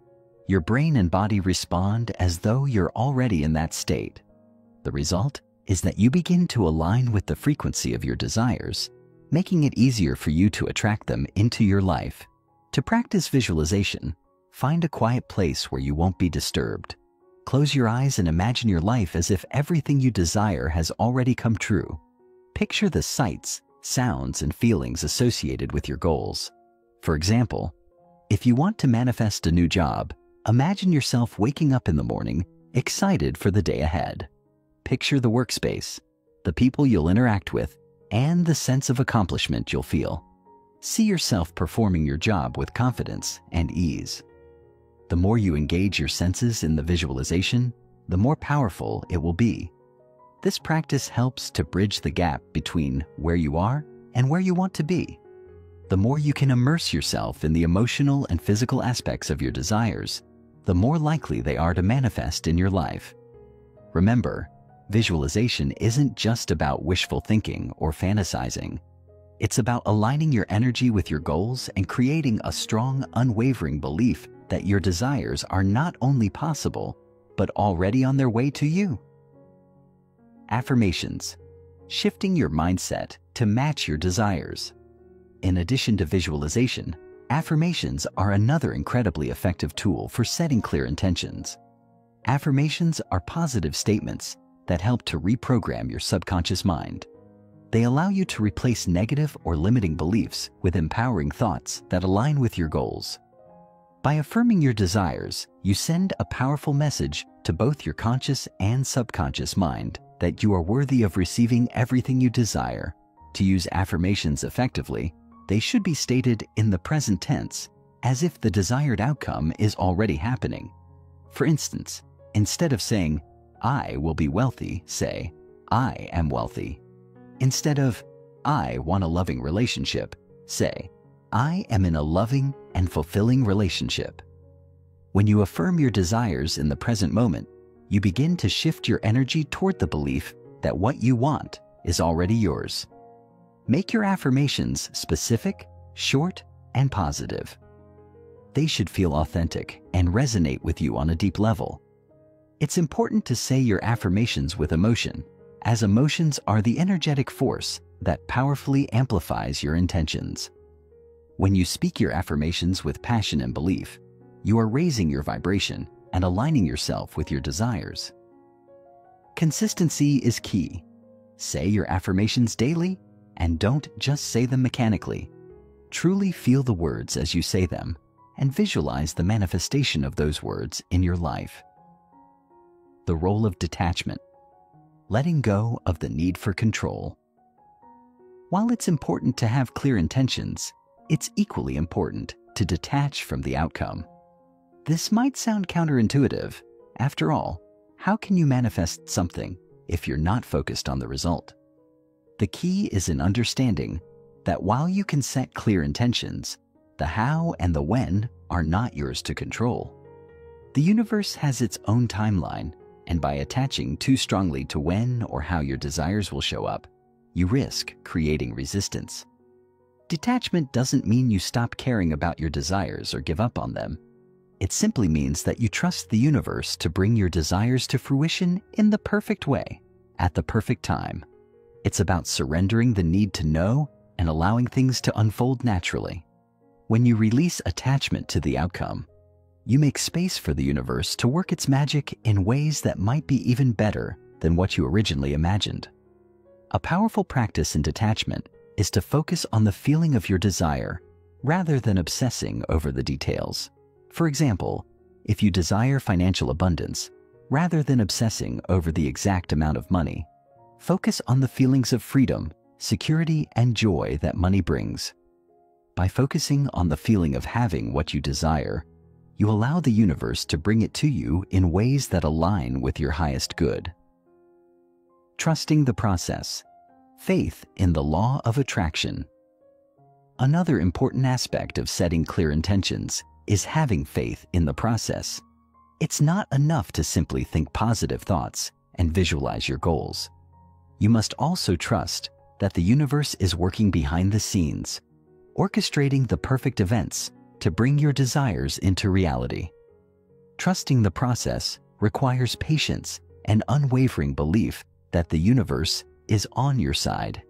Speaker 1: your brain and body respond as though you're already in that state. The result is that you begin to align with the frequency of your desires, making it easier for you to attract them into your life. To practice visualization, find a quiet place where you won't be disturbed. Close your eyes and imagine your life as if everything you desire has already come true. Picture the sights, sounds, and feelings associated with your goals. For example, if you want to manifest a new job, imagine yourself waking up in the morning, excited for the day ahead. Picture the workspace, the people you'll interact with, and the sense of accomplishment you'll feel. See yourself performing your job with confidence and ease. The more you engage your senses in the visualization, the more powerful it will be. This practice helps to bridge the gap between where you are and where you want to be. The more you can immerse yourself in the emotional and physical aspects of your desires, the more likely they are to manifest in your life. Remember, visualization isn't just about wishful thinking or fantasizing. It's about aligning your energy with your goals and creating a strong, unwavering belief that your desires are not only possible, but already on their way to you. Affirmations. Shifting your mindset to match your desires. In addition to visualization, Affirmations are another incredibly effective tool for setting clear intentions. Affirmations are positive statements that help to reprogram your subconscious mind. They allow you to replace negative or limiting beliefs with empowering thoughts that align with your goals. By affirming your desires, you send a powerful message to both your conscious and subconscious mind that you are worthy of receiving everything you desire. To use affirmations effectively, they should be stated in the present tense, as if the desired outcome is already happening. For instance, instead of saying, "I will be wealthy," say, "I am wealthy." Instead of, "I want a loving relationship," say, "I am in a loving and fulfilling relationship." When you affirm your desires in the present moment, you begin to shift your energy toward the belief that what you want is already yours. Make your affirmations specific, short, and positive. They should feel authentic and resonate with you on a deep level. It's important to say your affirmations with emotion, as emotions are the energetic force that powerfully amplifies your intentions. When you speak your affirmations with passion and belief, you are raising your vibration and aligning yourself with your desires. Consistency is key. Say your affirmations daily, and don't just say them mechanically. Truly feel the words as you say them, and visualize the manifestation of those words in your life. The role of detachment. Letting go of the need for control. While it's important to have clear intentions, it's equally important to detach from the outcome. This might sound counterintuitive. After all, how can you manifest something if you're not focused on the result? The key is in understanding that while you can set clear intentions, the how and the when are not yours to control. The universe has its own timeline, and by attaching too strongly to when or how your desires will show up, you risk creating resistance. Detachment doesn't mean you stop caring about your desires or give up on them. It simply means that you trust the universe to bring your desires to fruition in the perfect way, at the perfect time. It's about surrendering the need to know and allowing things to unfold naturally. When you release attachment to the outcome, you make space for the universe to work its magic in ways that might be even better than what you originally imagined. A powerful practice in detachment is to focus on the feeling of your desire rather than obsessing over the details. For example, if you desire financial abundance, rather than obsessing over the exact amount of money, focus on the feelings of freedom, security, and joy that money brings. By focusing on the feeling of having what you desire, you allow the universe to bring it to you in ways that align with your highest good. Trusting the process. Faith in the law of attraction. Another important aspect of setting clear intentions is having faith in the process. It's not enough to simply think positive thoughts and visualize your goals. You must also trust that the universe is working behind the scenes, orchestrating the perfect events to bring your desires into reality. Trusting the process requires patience and unwavering belief that the universe is on your side.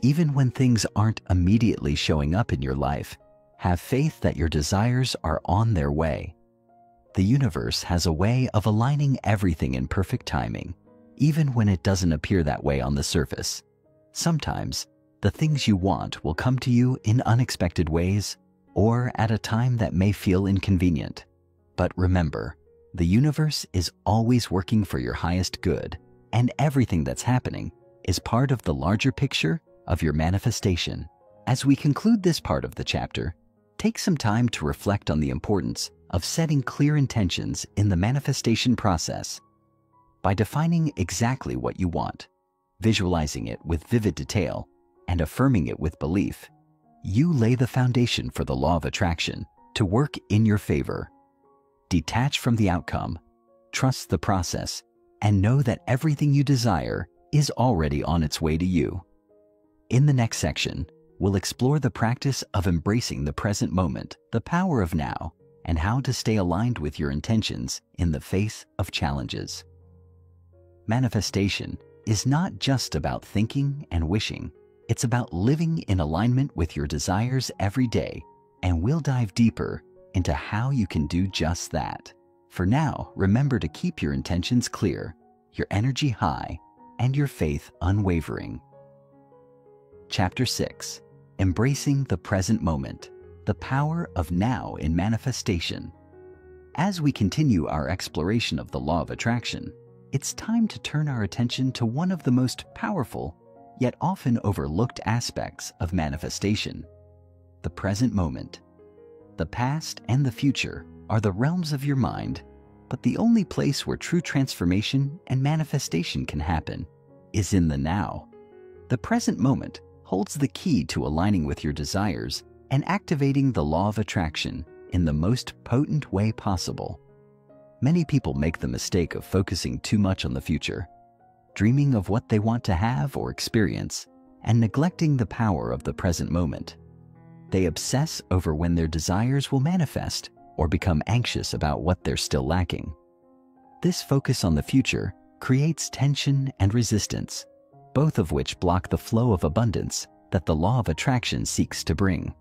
Speaker 1: Even when things aren't immediately showing up in your life, have faith that your desires are on their way. The universe has a way of aligning everything in perfect timing, even when it doesn't appear that way on the surface. Sometimes, the things you want will come to you in unexpected ways or at a time that may feel inconvenient. But remember, the universe is always working for your highest good, and everything that's happening is part of the larger picture of your manifestation. As we conclude this part of the chapter, take some time to reflect on the importance of setting clear intentions in the manifestation process. By defining exactly what you want, visualizing it with vivid detail, and affirming it with belief, you lay the foundation for the law of attraction to work in your favor. Detach from the outcome, trust the process, and know that everything you desire is already on its way to you. In the next section, we'll explore the practice of embracing the present moment, the power of now, and how to stay aligned with your intentions in the face of challenges. Manifestation is not just about thinking and wishing. It's about living in alignment with your desires every day and we'll dive deeper into how you can do just that. For now, remember to keep your intentions clear, your energy high, and your faith unwavering. Chapter 6. Embracing the present moment, the power of now in manifestation. As we continue our exploration of the law of attraction, it's time to turn our attention to one of the most powerful, yet often overlooked aspects of manifestation: the present moment. The past and the future are the realms of your mind, but the only place where true transformation and manifestation can happen is in the now. The present moment holds the key to aligning with your desires and activating the law of attraction in the most potent way possible. Many people make the mistake of focusing too much on the future, dreaming of what they want to have or experience, and neglecting the power of the present moment. They obsess over when their desires will manifest or become anxious about what they're still lacking. This focus on the future creates tension and resistance, both of which block the flow of abundance that the law of attraction seeks to bring.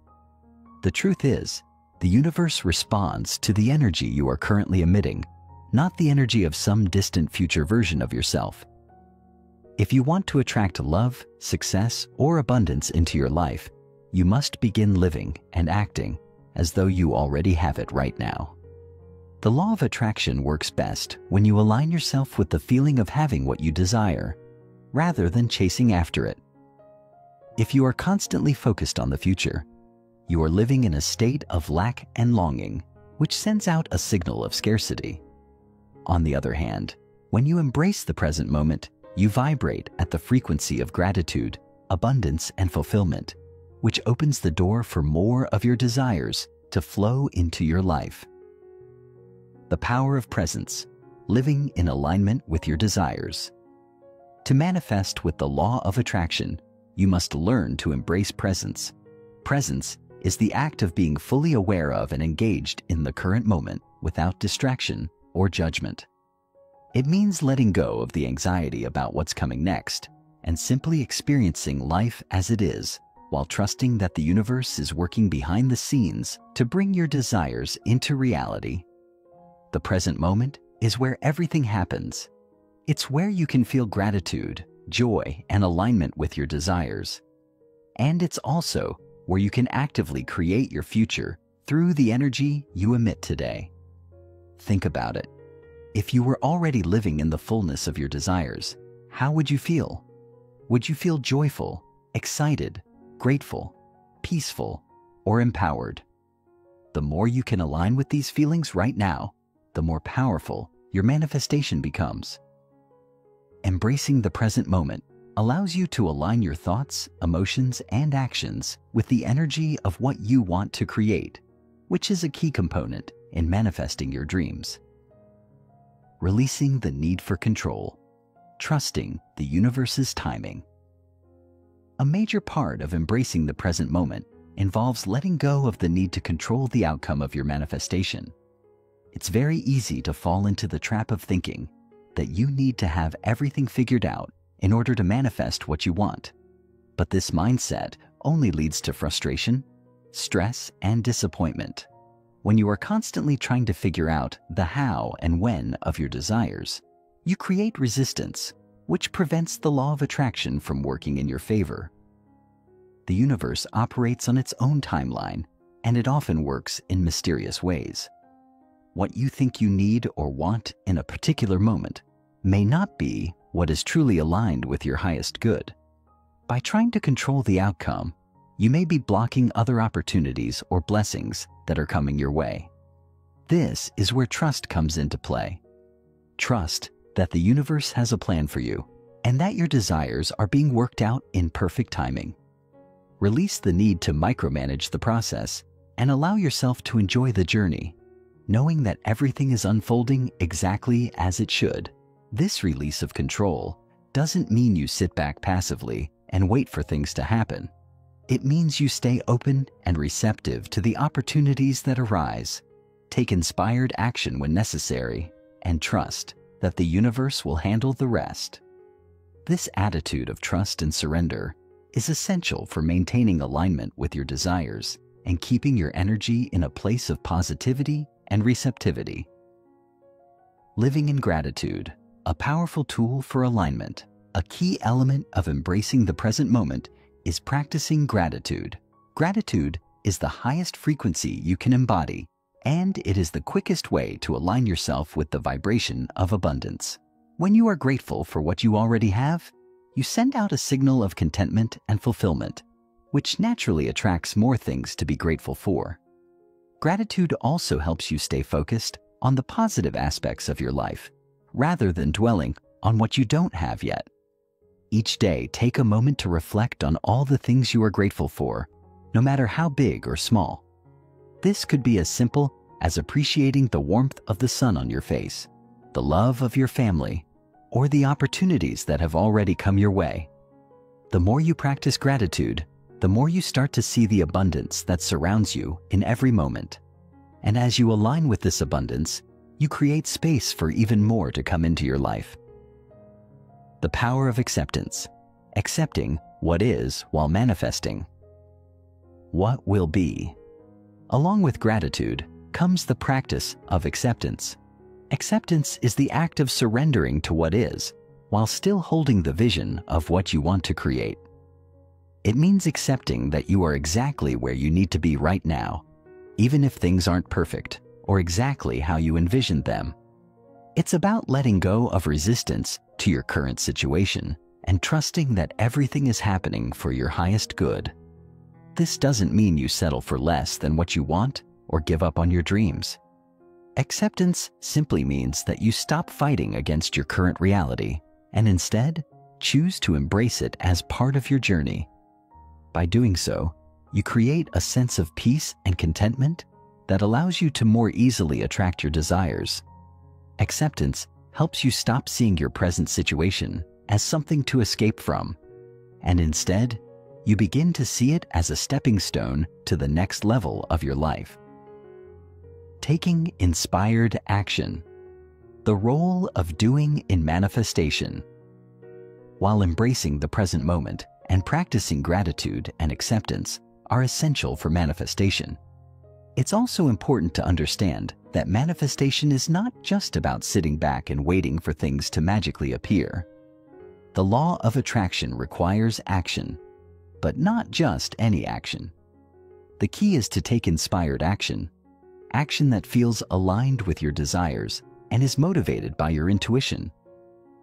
Speaker 1: The truth is, the universe responds to the energy you are currently emitting, not the energy of some distant future version of yourself. If you want to attract love, success, or abundance into your life, you must begin living and acting as though you already have it right now. The law of attraction works best when you align yourself with the feeling of having what you desire, rather than chasing after it. If you are constantly focused on the future, you are living in a state of lack and longing, which sends out a signal of scarcity. On the other hand, when you embrace the present moment, you vibrate at the frequency of gratitude, abundance, and fulfillment, which opens the door for more of your desires to flow into your life. The power of presence, living in alignment with your desires. To manifest with the law of attraction, you must learn to embrace presence. Presence is the act of being fully aware of and engaged in the current moment without distraction or judgment. It means letting go of the anxiety about what's coming next and simply experiencing life as it is, while trusting that the universe is working behind the scenes to bring your desires into reality. The present moment is where everything happens. It's where you can feel gratitude, joy, and alignment with your desires. And it's also where you can actively create your future through the energy you emit today. Think about it. If you were already living in the fullness of your desires, how would you feel? Would you feel joyful, excited, grateful, peaceful, or empowered? The more you can align with these feelings right now, the more powerful your manifestation becomes. Embracing the present moment allows you to align your thoughts, emotions, and actions with the energy of what you want to create, which is a key component in manifesting your dreams. Releasing the need for control, trusting the universe's timing. A major part of embracing the present moment involves letting go of the need to control the outcome of your manifestation. It's very easy to fall into the trap of thinking that you need to have everything figured out in order to manifest what you want. But this mindset only leads to frustration, stress, and disappointment. When you are constantly trying to figure out the how and when of your desires, you create resistance, which prevents the law of attraction from working in your favor. The universe operates on its own timeline, and it often works in mysterious ways. What you think you need or want in a particular moment may not be what is truly aligned with your highest good. By trying to control the outcome, you may be blocking other opportunities or blessings that are coming your way. This is where trust comes into play. Trust that the universe has a plan for you and that your desires are being worked out in perfect timing. Release the need to micromanage the process and allow yourself to enjoy the journey, knowing that everything is unfolding exactly as it should. This release of control doesn't mean you sit back passively and wait for things to happen. It means you stay open and receptive to the opportunities that arise, take inspired action when necessary, and trust that the universe will handle the rest. This attitude of trust and surrender is essential for maintaining alignment with your desires and keeping your energy in a place of positivity and receptivity. Living in gratitude, a powerful tool for alignment. A key element of embracing the present moment is practicing gratitude. Gratitude is the highest frequency you can embody, and it is the quickest way to align yourself with the vibration of abundance. When you are grateful for what you already have, you send out a signal of contentment and fulfillment, which naturally attracts more things to be grateful for. Gratitude also helps you stay focused on the positive aspects of your life, rather than dwelling on what you don't have yet. Each day, take a moment to reflect on all the things you are grateful for, no matter how big or small. This could be as simple as appreciating the warmth of the sun on your face, the love of your family, or the opportunities that have already come your way. The more you practice gratitude, the more you start to see the abundance that surrounds you in every moment. And as you align with this abundance, you create space for even more to come into your life. The power of acceptance. Accepting what is while manifesting. What will be. Along with gratitude comes the practice of acceptance. Acceptance is the act of surrendering to what is, while still holding the vision of what you want to create. It means accepting that you are exactly where you need to be right now, even if things aren't perfect or exactly how you envisioned them. It's about letting go of resistance to your current situation and trusting that everything is happening for your highest good. This doesn't mean you settle for less than what you want or give up on your dreams. Acceptance simply means that you stop fighting against your current reality and instead choose to embrace it as part of your journey. By doing so, you create a sense of peace and contentment that allows you to more easily attract your desires. Acceptance helps you stop seeing your present situation as something to escape from, and instead, you begin to see it as a stepping stone to the next level of your life. Taking inspired action. The role of doing in manifestation. While embracing the present moment and practicing gratitude and acceptance are essential for manifestation, it's also important to understand that manifestation is not just about sitting back and waiting for things to magically appear. The law of attraction requires action, but not just any action. The key is to take inspired action, action that feels aligned with your desires and is motivated by your intuition.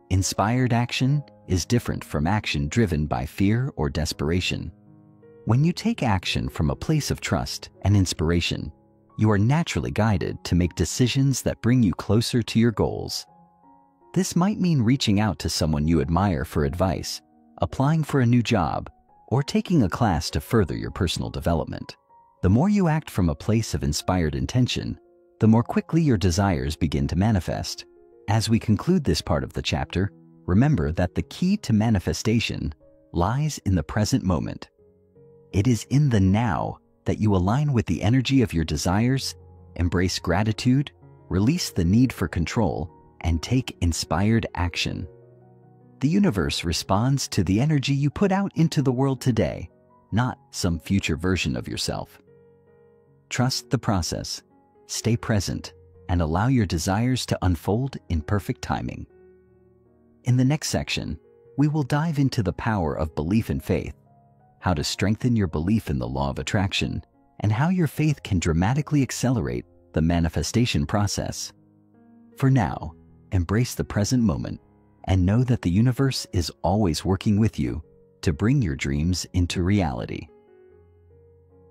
Speaker 1: Inspired action is different from action driven by fear or desperation. When you take action from a place of trust and inspiration, you are naturally guided to make decisions that bring you closer to your goals. This might mean reaching out to someone you admire for advice, applying for a new job, or taking a class to further your personal development. The more you act from a place of inspired intention, the more quickly your desires begin to manifest. As we conclude this part of the chapter, remember that the key to manifestation lies in the present moment. It is in the now that you align with the energy of your desires, embrace gratitude, release the need for control, and take inspired action. The universe responds to the energy you put out into the world today, not some future version of yourself. Trust the process, stay present, and allow your desires to unfold in perfect timing. In the next section, we will dive into the power of belief and faith, how to strengthen your belief in the law of attraction, and how your faith can dramatically accelerate the manifestation process. For now, embrace the present moment and know that the universe is always working with you to bring your dreams into reality.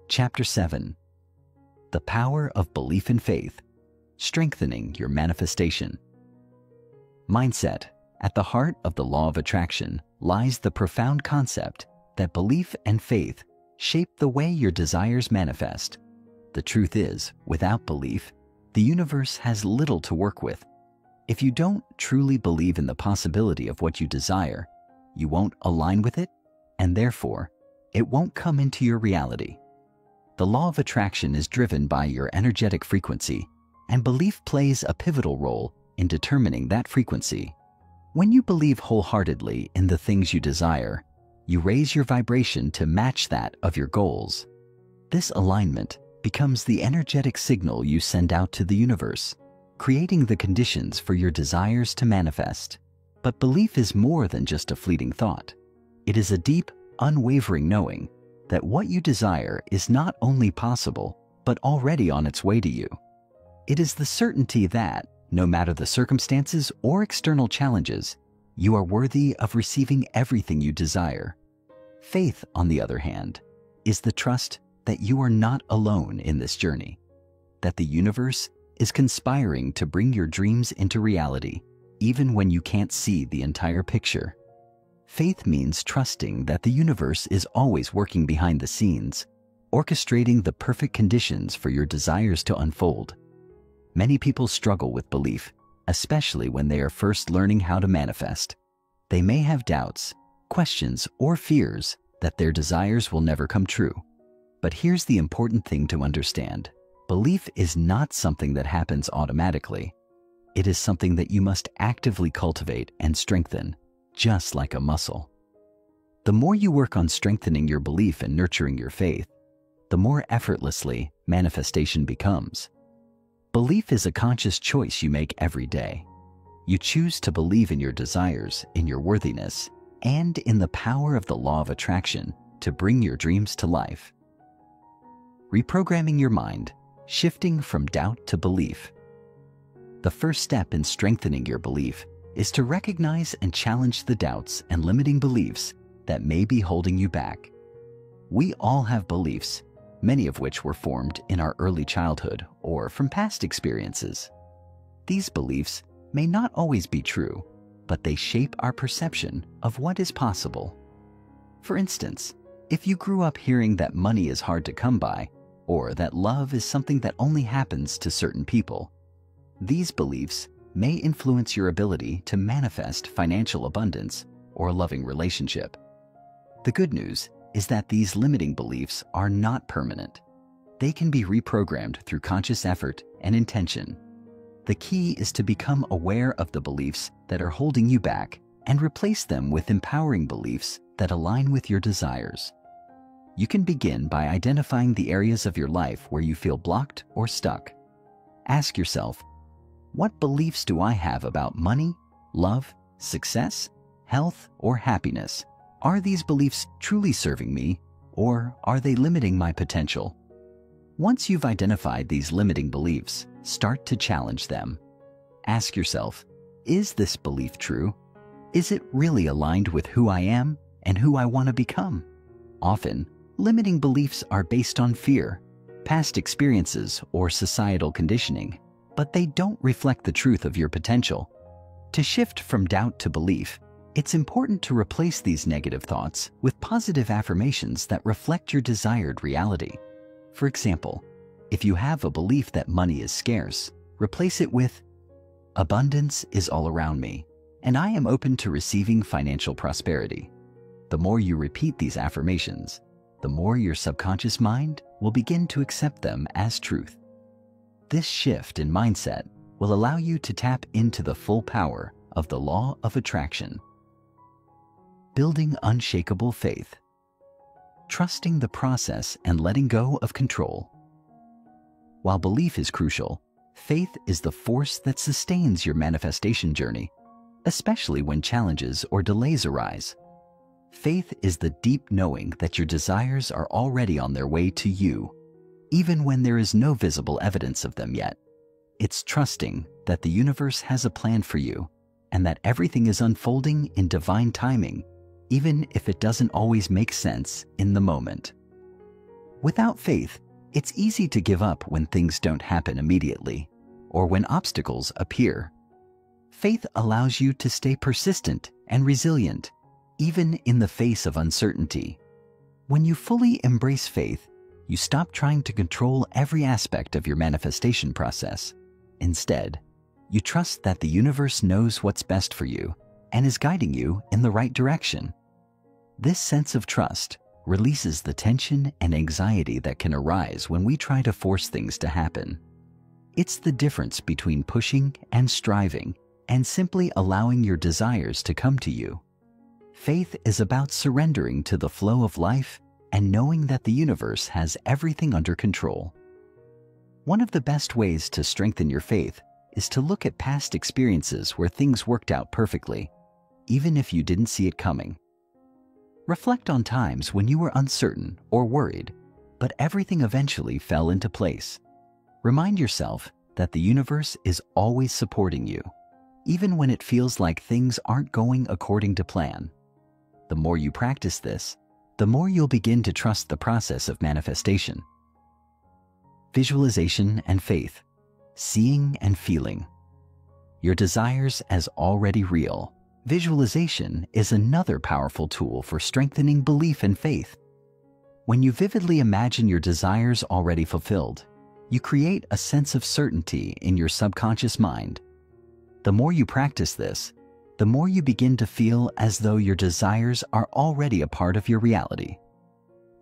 Speaker 1: Chapter 7. The Power of Belief and Faith, Strengthening Your Manifestation. Mindset. At the heart of the law of attraction lies the profound concept that belief and faith shape the way your desires manifest. The truth is, without belief, the universe has little to work with. If you don't truly believe in the possibility of what you desire, you won't align with it, and therefore, it won't come into your reality. The law of attraction is driven by your energetic frequency, and belief plays a pivotal role in determining that frequency. When you believe wholeheartedly in the things you desire, you raise your vibration to match that of your goals. This alignment becomes the energetic signal you send out to the universe, creating the conditions for your desires to manifest. But belief is more than just a fleeting thought. It is a deep, unwavering knowing that what you desire is not only possible, but already on its way to you. It is the certainty that, no matter the circumstances or external challenges, you are worthy of receiving everything you desire. Faith, on the other hand, is the trust that you are not alone in this journey, that the universe is conspiring to bring your dreams into reality, even when you can't see the entire picture. Faith means trusting that the universe is always working behind the scenes, orchestrating the perfect conditions for your desires to unfold. Many people struggle with belief, especially when they are first learning how to manifest. They may have doubts, questions, or fears that their desires will never come true. But here's the important thing to understand. Belief is not something that happens automatically. It is something that you must actively cultivate and strengthen, just like a muscle. The more you work on strengthening your belief and nurturing your faith, the more effortlessly manifestation becomes. Belief is a conscious choice you make every day. You choose to believe in your desires, in your worthiness, and in the power of the law of attraction to bring your dreams to life. Reprogramming your mind, shifting from doubt to belief. The first step in strengthening your belief is to recognize and challenge the doubts and limiting beliefs that may be holding you back. We all have beliefs, many of which were formed in our early childhood or from past experiences. These beliefs may not always be true, but they shape our perception of what is possible. For instance, if you grew up hearing that money is hard to come by, or that love is something that only happens to certain people, these beliefs may influence your ability to manifest financial abundance or a loving relationship. The good news is that these limiting beliefs are not permanent. They can be reprogrammed through conscious effort and intention. The key is to become aware of the beliefs that are holding you back and replace them with empowering beliefs that align with your desires. You can begin by identifying the areas of your life where you feel blocked or stuck. Ask yourself, what beliefs do I have about money, love, success, health, or happiness? Are these beliefs truly serving me, or are they limiting my potential? Once you've identified these limiting beliefs, start to challenge them. Ask yourself, is this belief true? Is it really aligned with who I am and who I want to become? Often, limiting beliefs are based on fear, past experiences, or societal conditioning, but they don't reflect the truth of your potential. To shift from doubt to belief, it's important to replace these negative thoughts with positive affirmations that reflect your desired reality. For example, if you have a belief that money is scarce, replace it with, abundance is all around me, and I am open to receiving financial prosperity. The more you repeat these affirmations, the more your subconscious mind will begin to accept them as truth. This shift in mindset will allow you to tap into the full power of the law of attraction. Building unshakable faith. Trusting the process and letting go of control. While belief is crucial, faith is the force that sustains your manifestation journey, especially when challenges or delays arise. Faith is the deep knowing that your desires are already on their way to you, even when there is no visible evidence of them yet. It's trusting that the universe has a plan for you and that everything is unfolding in divine timing, even if it doesn't always make sense in the moment. Without faith, it's easy to give up when things don't happen immediately or when obstacles appear. Faith allows you to stay persistent and resilient, even in the face of uncertainty. When you fully embrace faith, you stop trying to control every aspect of your manifestation process. Instead, you trust that the universe knows what's best for you and is guiding you in the right direction. This sense of trust releases the tension and anxiety that can arise when we try to force things to happen. It's the difference between pushing and striving and simply allowing your desires to come to you. Faith is about surrendering to the flow of life and knowing that the universe has everything under control. One of the best ways to strengthen your faith is to look at past experiences where things worked out perfectly, even if you didn't see it coming. Reflect on times when you were uncertain or worried, but everything eventually fell into place. Remind yourself that the universe is always supporting you, even when it feels like things aren't going according to plan. The more you practice this, the more you'll begin to trust the process of manifestation. Visualization and faith, seeing and feeling your desires as already real. Visualization is another powerful tool for strengthening belief and faith. When you vividly imagine your desires already fulfilled, you create a sense of certainty in your subconscious mind. The more you practice this, the more you begin to feel as though your desires are already a part of your reality.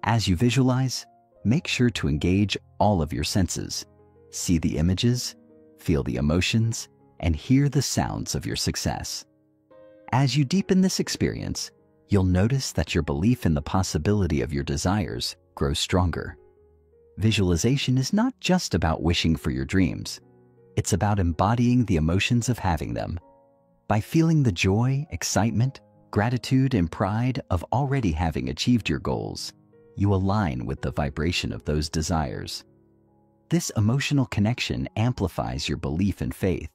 Speaker 1: As you visualize, make sure to engage all of your senses. See the images, feel the emotions, and hear the sounds of your success. As you deepen this experience, you'll notice that your belief in the possibility of your desires grows stronger. Visualization is not just about wishing for your dreams. It's about embodying the emotions of having them. By feeling the joy, excitement, gratitude, and pride of already having achieved your goals, you align with the vibration of those desires. This emotional connection amplifies your belief and faith,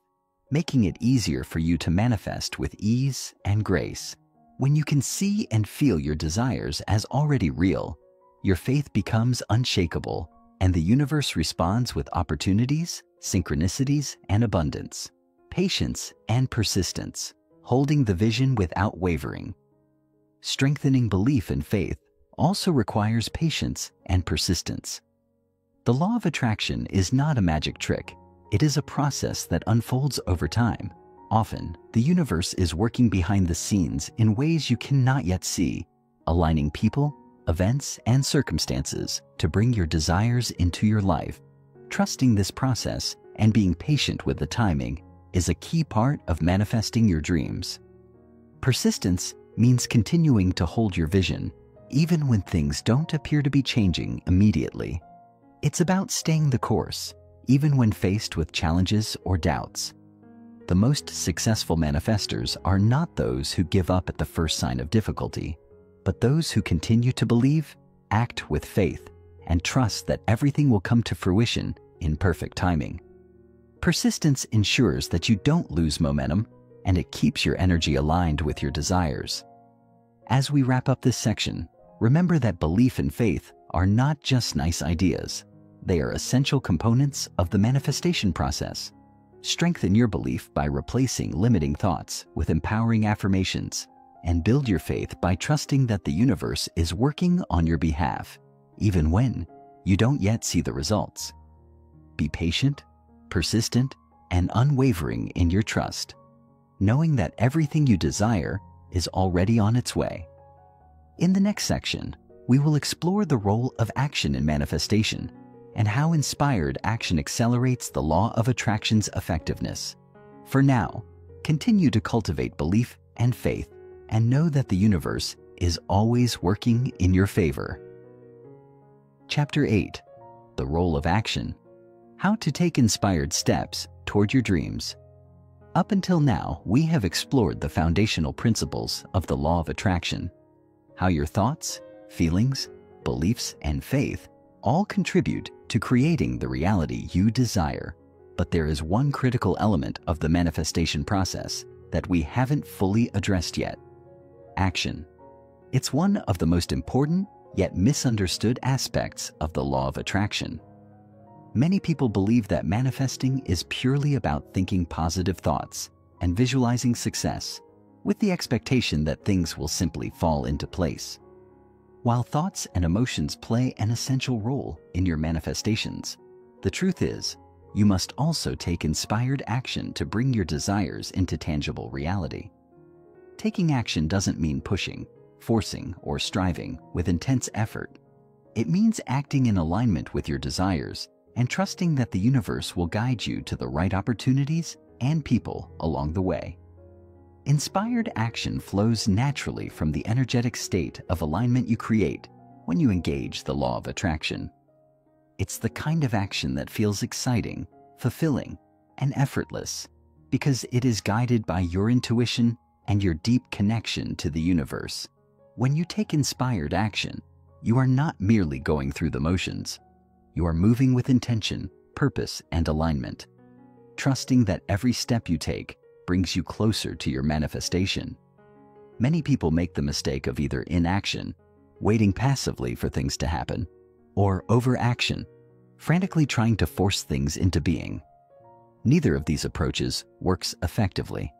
Speaker 1: making it easier for you to manifest with ease and grace. When you can see and feel your desires as already real, your faith becomes unshakable, and the universe responds with opportunities, synchronicities, and abundance. Patience and persistence, holding the vision without wavering. Strengthening belief and faith also requires patience and persistence. The law of attraction is not a magic trick. It is a process that unfolds over time. Often, the universe is working behind the scenes in ways you cannot yet see, aligning people, events, and circumstances to bring your desires into your life. Trusting this process and being patient with the timing is a key part of manifesting your dreams. Persistence means continuing to hold your vision, even when things don't appear to be changing immediately. It's about staying the course, even when faced with challenges or doubts. The most successful manifestors are not those who give up at the first sign of difficulty, but those who continue to believe, act with faith, and trust that everything will come to fruition in perfect timing. Persistence ensures that you don't lose momentum, and it keeps your energy aligned with your desires. As we wrap up this section, remember that belief and faith are not just nice ideas. They are essential components of the manifestation process. Strengthen your belief by replacing limiting thoughts with empowering affirmations, and build your faith by trusting that the universe is working on your behalf, even when you don't yet see the results. Be patient, persistent, and unwavering in your trust, knowing that everything you desire is already on its way. In the next section, we will explore the role of action in manifestation and how inspired action accelerates the law of attraction's effectiveness. For now, continue to cultivate belief and faith, and know that the universe is always working in your favor. Chapter 8: The Role of Action. How to take inspired steps toward your dreams. Up until now, we have explored the foundational principles of the law of attraction, how your thoughts, feelings, beliefs, and faith all contribute to creating the reality you desire. But there is one critical element of the manifestation process that we haven't fully addressed yet: action. It's one of the most important yet misunderstood aspects of the law of attraction. Many people believe that manifesting is purely about thinking positive thoughts and visualizing success, with the expectation that things will simply fall into place. While thoughts and emotions play an essential role in your manifestations, the truth is, you must also take inspired action to bring your desires into tangible reality. Taking action doesn't mean pushing, forcing, or striving with intense effort. It means acting in alignment with your desires and trusting that the universe will guide you to the right opportunities and people along the way. Inspired action flows naturally from the energetic state of alignment you create when you engage the law of attraction. It's the kind of action that feels exciting, fulfilling, and effortless because it is guided by your intuition and your deep connection to the universe. When you take inspired action, you are not merely going through the motions. You are moving with intention, purpose, and alignment, trusting that every step you take brings you closer to your manifestation. Many people make the mistake of either inaction, waiting passively for things to happen, or overaction, frantically trying to force things into being. Neither of these approaches works effectively.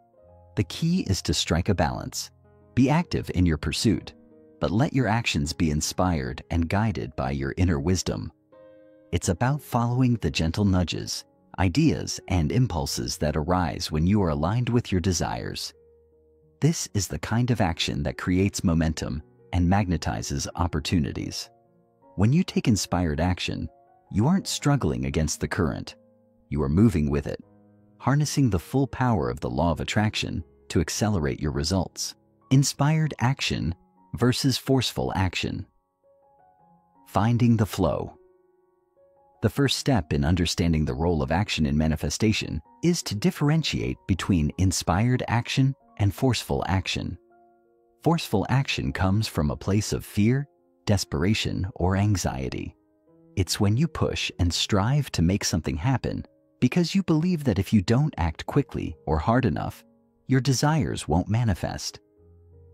Speaker 1: The key is to strike a balance. Be active in your pursuit, but let your actions be inspired and guided by your inner wisdom. It's about following the gentle nudges, ideas, and impulses that arise when you are aligned with your desires. This is the kind of action that creates momentum and magnetizes opportunities. When you take inspired action, you aren't struggling against the current. You are moving with it, harnessing the full power of the law of attraction to accelerate your results. Inspired action versus forceful action. Finding the flow. The first step in understanding the role of action in manifestation is to differentiate between inspired action and forceful action. Forceful action comes from a place of fear, desperation, or anxiety. It's when you push and strive to make something happen because you believe that if you don't act quickly or hard enough, your desires won't manifest.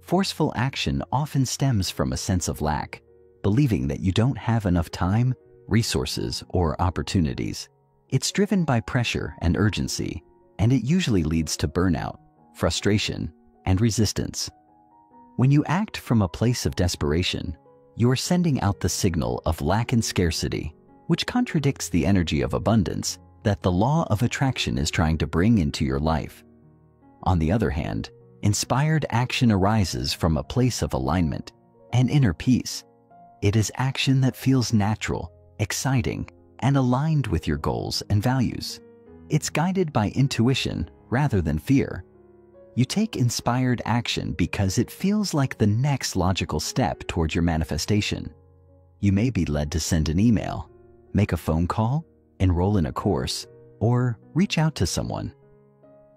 Speaker 1: Forceful action often stems from a sense of lack, believing that you don't have enough time, resources, or opportunities. It's driven by pressure and urgency, and it usually leads to burnout, frustration, and resistance. When you act from a place of desperation, you are sending out the signal of lack and scarcity, which contradicts the energy of abundance that the law of attraction is trying to bring into your life. On the other hand, inspired action arises from a place of alignment and inner peace. It is action that feels natural, exciting, and aligned with your goals and values. It's guided by intuition rather than fear. You take inspired action because it feels like the next logical step toward your manifestation. You may be led to send an email, make a phone call, enroll in a course, or reach out to someone.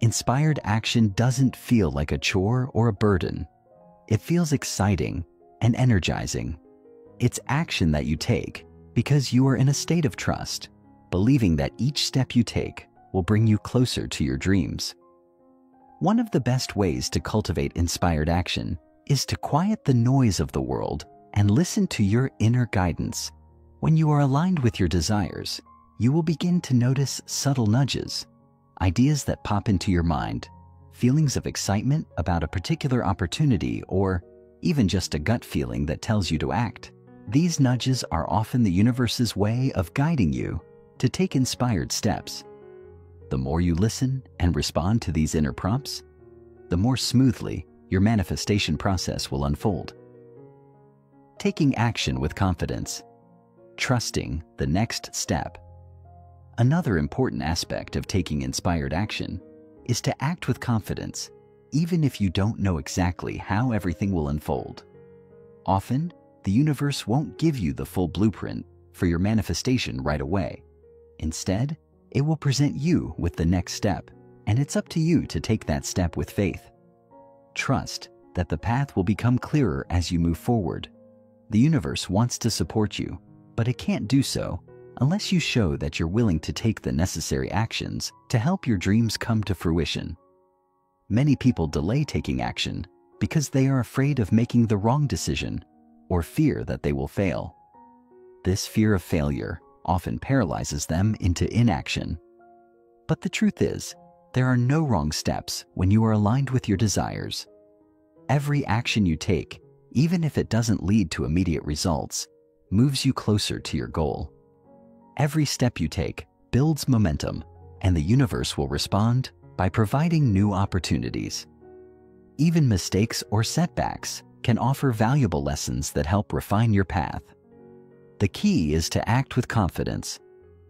Speaker 1: Inspired action doesn't feel like a chore or a burden. It feels exciting and energizing. It's action that you take because you are in a state of trust, believing that each step you take will bring you closer to your dreams. One of the best ways to cultivate inspired action is to quiet the noise of the world and listen to your inner guidance. When you are aligned with your desires, you will begin to notice subtle nudges, ideas that pop into your mind, feelings of excitement about a particular opportunity, or even just a gut feeling that tells you to act. These nudges are often the universe's way of guiding you to take inspired steps. The more you listen and respond to these inner prompts, the more smoothly your manifestation process will unfold. Taking action with confidence. Trusting the next step. Another important aspect of taking inspired action is to act with confidence, even if you don't know exactly how everything will unfold. Often, the universe won't give you the full blueprint for your manifestation right away. Instead, it will present you with the next step, and it's up to you to take that step with faith. Trust that the path will become clearer as you move forward. The universe wants to support you, but it can't do so unless you show that you're willing to take the necessary actions to help your dreams come to fruition. Many people delay taking action because they are afraid of making the wrong decision or fear that they will fail. This fear of failure often paralyzes them into inaction. But the truth is, there are no wrong steps when you are aligned with your desires. Every action you take, even if it doesn't lead to immediate results, moves you closer to your goal. Every step you take builds momentum, and the universe will respond by providing new opportunities. Even mistakes or setbacks can offer valuable lessons that help refine your path. The key is to act with confidence,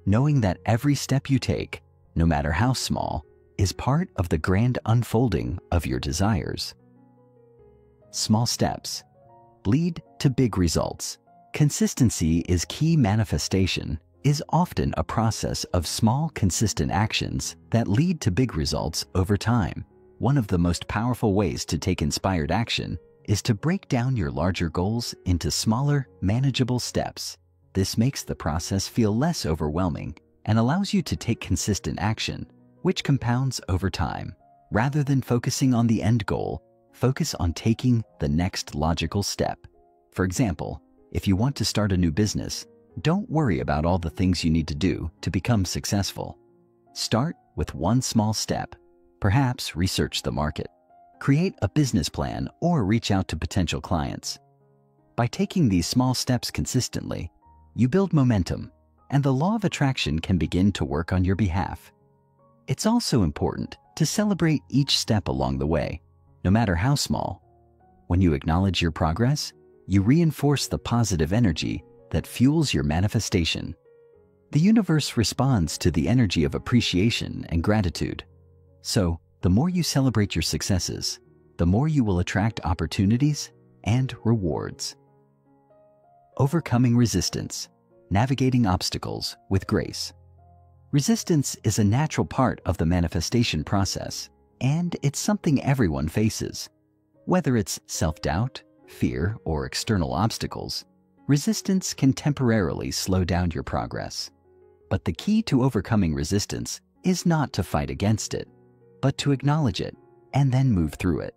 Speaker 1: knowing that every step you take, no matter how small, is part of the grand unfolding of your desires. Small steps lead to big results, Consistency is key. Manifestation is often a process of small, consistent actions that lead to big results over time. One of the most powerful ways to take inspired action is to break down your larger goals into smaller, manageable steps. This makes the process feel less overwhelming and allows you to take consistent action, which compounds over time. Rather than focusing on the end goal, focus on taking the next logical step. For example, if you want to start a new business, don't worry about all the things you need to do to become successful. Start with one small step. Perhaps research the market, create a business plan, or reach out to potential clients. By taking these small steps consistently, you build momentum, and the law of attraction can begin to work on your behalf. It's also important to celebrate each step along the way, no matter how small. When you acknowledge your progress, you reinforce the positive energy that fuels your manifestation. The universe responds to the energy of appreciation and gratitude. So, the more you celebrate your successes, the more you will attract opportunities and rewards. Overcoming resistance, navigating obstacles with grace. Resistance is a natural part of the manifestation process, and it's something everyone faces. Whether it's self-doubt, fear, or external obstacles, resistance can temporarily slow down your progress. But the key to overcoming resistance is not to fight against it, but to acknowledge it and then move through it.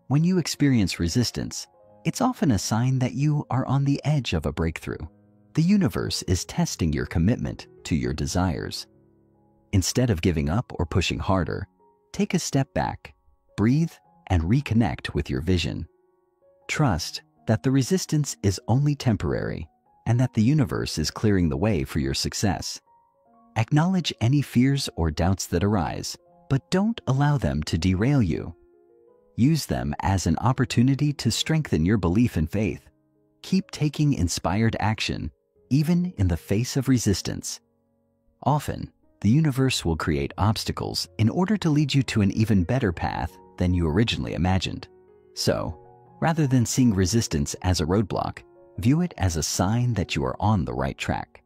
Speaker 1: When you experience resistance, it's often a sign that you are on the edge of a breakthrough. The universe is testing your commitment to your desires. Instead of giving up or pushing harder, take a step back, breathe, and reconnect with your vision. Trust that the resistance is only temporary and that the universe is clearing the way for your success. Acknowledge any fears or doubts that arise, but don't allow them to derail you. Use them as an opportunity to strengthen your belief and faith. Keep taking inspired action, even in the face of resistance. Often, the universe will create obstacles in order to lead you to an even better path than you originally imagined. So, rather than seeing resistance as a roadblock, view it as a sign that you are on the right track.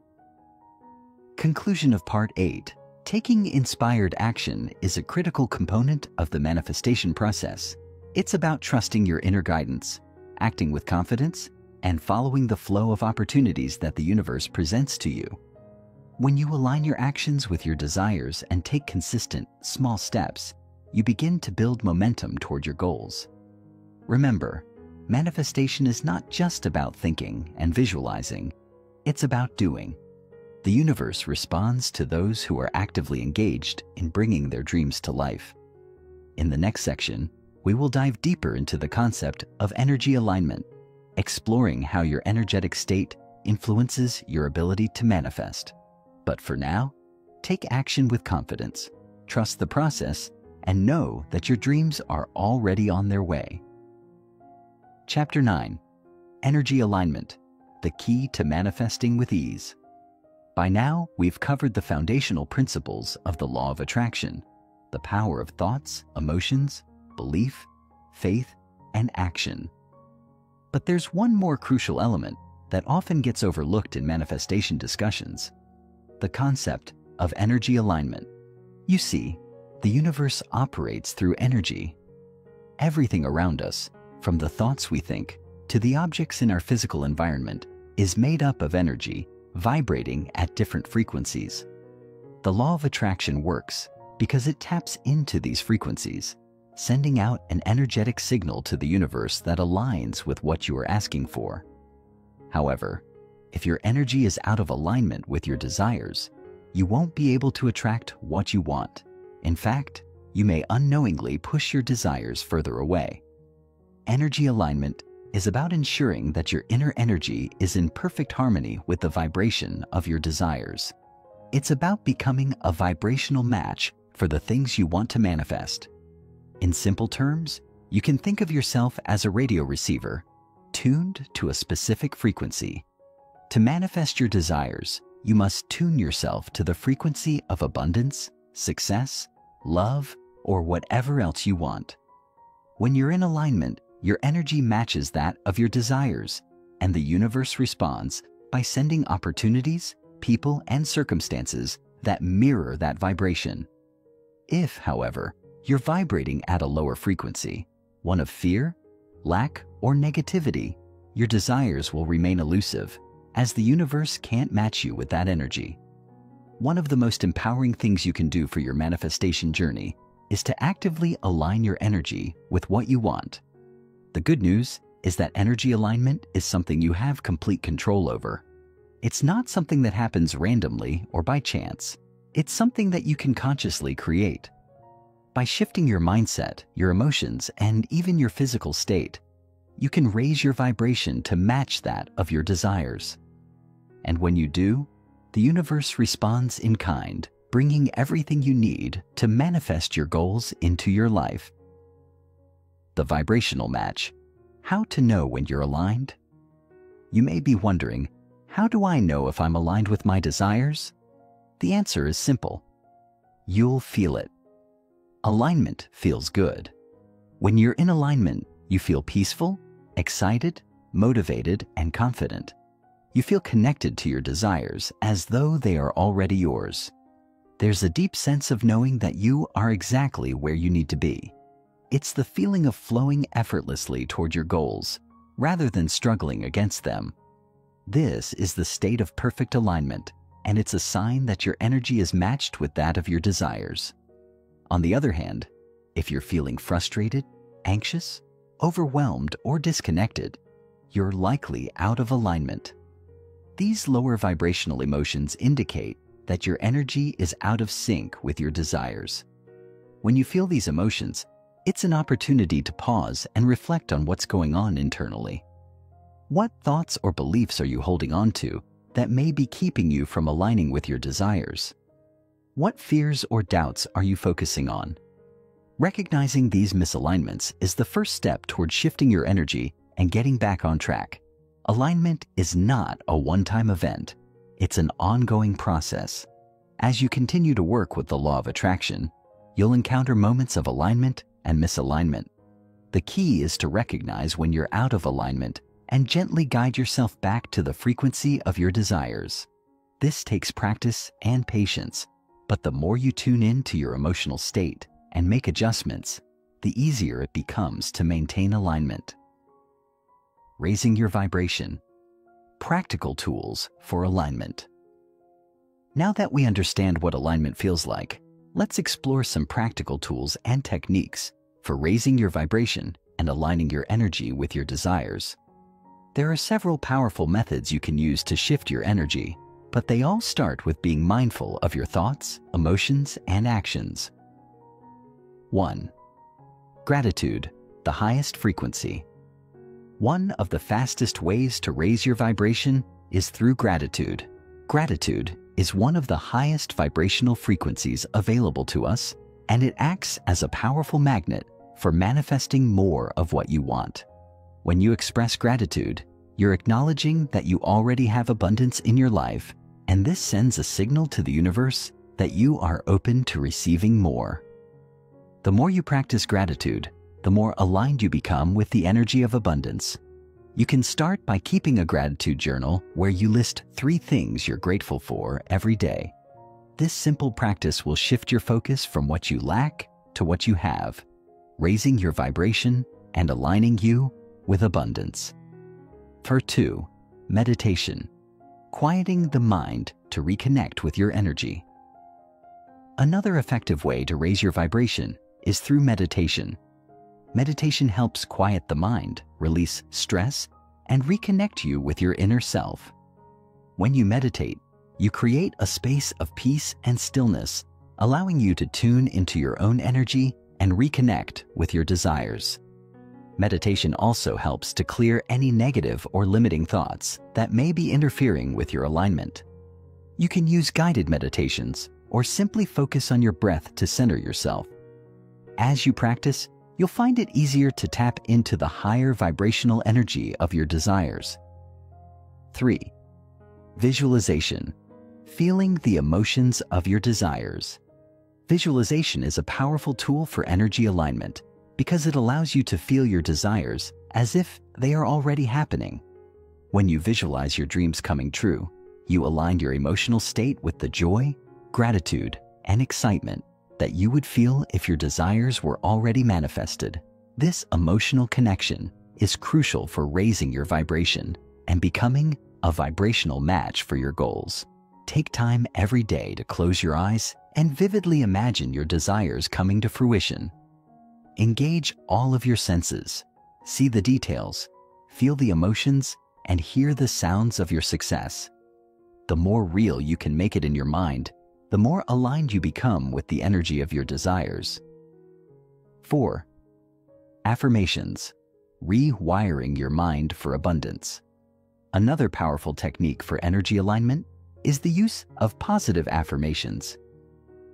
Speaker 1: Conclusion of Part 8. Taking inspired action is a critical component of the manifestation process. It's about trusting your inner guidance, acting with confidence, and following the flow of opportunities that the universe presents to you. When you align your actions with your desires and take consistent, small steps, you begin to build momentum toward your goals. Remember, manifestation is not just about thinking and visualizing, it's about doing. The universe responds to those who are actively engaged in bringing their dreams to life. In the next section, we will dive deeper into the concept of energy alignment, exploring how your energetic state influences your ability to manifest. But for now, take action with confidence, trust the process, and know that your dreams are already on their way. Chapter 9. Energy Alignment, the key to manifesting with ease. By now, we've covered the foundational principles of the law of attraction, the power of thoughts, emotions, belief, faith, and action. But there's one more crucial element that often gets overlooked in manifestation discussions: the concept of energy alignment. You see, the universe operates through energy. Everything around us, from the thoughts we think to the objects in our physical environment, is made up of energy vibrating at different frequencies. The law of attraction works because it taps into these frequencies, sending out an energetic signal to the universe that aligns with what you are asking for. However, if your energy is out of alignment with your desires, you won't be able to attract what you want. In fact, you may unknowingly push your desires further away. Energy alignment is about ensuring that your inner energy is in perfect harmony with the vibration of your desires. It's about becoming a vibrational match for the things you want to manifest. In simple terms, you can think of yourself as a radio receiver, tuned to a specific frequency. To manifest your desires, you must tune yourself to the frequency of abundance, success, love, or whatever else you want. When you're in alignment, your energy matches that of your desires, and the universe responds by sending opportunities, people, and circumstances that mirror that vibration. If, however, you're vibrating at a lower frequency, one of fear, lack, or negativity, your desires will remain elusive, as the universe can't match you with that energy. One of the most empowering things you can do for your manifestation journey is to actively align your energy with what you want. The good news is that energy alignment is something you have complete control over. It's not something that happens randomly or by chance. It's something that you can consciously create. By shifting your mindset, your emotions, and even your physical state, you can raise your vibration to match that of your desires. And when you do, the universe responds in kind, bringing everything you need to manifest your goals into your life. The vibrational match. How to know when you're aligned? You may be wondering, how do I know if I'm aligned with my desires? The answer is simple. You'll feel it. Alignment feels good. When you're in alignment, you feel peaceful, excited, motivated, and confident. You feel connected to your desires as though they are already yours. There's a deep sense of knowing that you are exactly where you need to be. It's the feeling of flowing effortlessly toward your goals, rather than struggling against them. This is the state of perfect alignment, and it's a sign that your energy is matched with that of your desires. On the other hand, if you're feeling frustrated, anxious, overwhelmed, or disconnected, you're likely out of alignment. These lower vibrational emotions indicate that your energy is out of sync with your desires. When you feel these emotions, it's an opportunity to pause and reflect on what's going on internally. What thoughts or beliefs are you holding on to that may be keeping you from aligning with your desires? What fears or doubts are you focusing on? Recognizing these misalignments is the first step toward shifting your energy and getting back on track. Alignment is not a one-time event. It's an ongoing process. As you continue to work with the law of attraction, you'll encounter moments of alignment and misalignment. The key is to recognize when you're out of alignment and gently guide yourself back to the frequency of your desires. This takes practice and patience, but the more you tune in to your emotional state and make adjustments, the easier it becomes to maintain alignment. Raising your vibration. Practical tools for alignment. Now that we understand what alignment feels like, let's explore some practical tools and techniques for raising your vibration and aligning your energy with your desires. There are several powerful methods you can use to shift your energy, but they all start with being mindful of your thoughts, emotions, and actions. 1. Gratitude, the highest frequency. One of the fastest ways to raise your vibration is through gratitude. Gratitude is one of the highest vibrational frequencies available to us, and it acts as a powerful magnet for manifesting more of what you want. When you express gratitude, you're acknowledging that you already have abundance in your life, and this sends a signal to the universe that you are open to receiving more. The more you practice gratitude, the more aligned you become with the energy of abundance. You can start by keeping a gratitude journal where you list 3 things you're grateful for every day. This simple practice will shift your focus from what you lack to what you have, raising your vibration and aligning you with abundance. 2. Meditation, quieting the mind to reconnect with your energy. Another effective way to raise your vibration is through meditation. Meditation helps quiet the mind, release stress, and reconnect you with your inner self. When you meditate, you create a space of peace and stillness, allowing you to tune into your own energy and reconnect with your desires. Meditation also helps to clear any negative or limiting thoughts that may be interfering with your alignment. You can use guided meditations or simply focus on your breath to center yourself. As you practice, you'll find it easier to tap into the higher vibrational energy of your desires. 3. Visualization, feeling the emotions of your desires. Visualization is a powerful tool for energy alignment because it allows you to feel your desires as if they are already happening. When you visualize your dreams coming true, you align your emotional state with the joy, gratitude, and excitement that you would feel if your desires were already manifested. This emotional connection is crucial for raising your vibration and becoming a vibrational match for your goals. Take time every day to close your eyes and vividly imagine your desires coming to fruition. Engage all of your senses. See the details, feel the emotions, and hear the sounds of your success. The more real you can make it in your mind, the more aligned you become with the energy of your desires. 4. Affirmations. Rewiring your mind for abundance. Another powerful technique for energy alignment is the use of positive affirmations.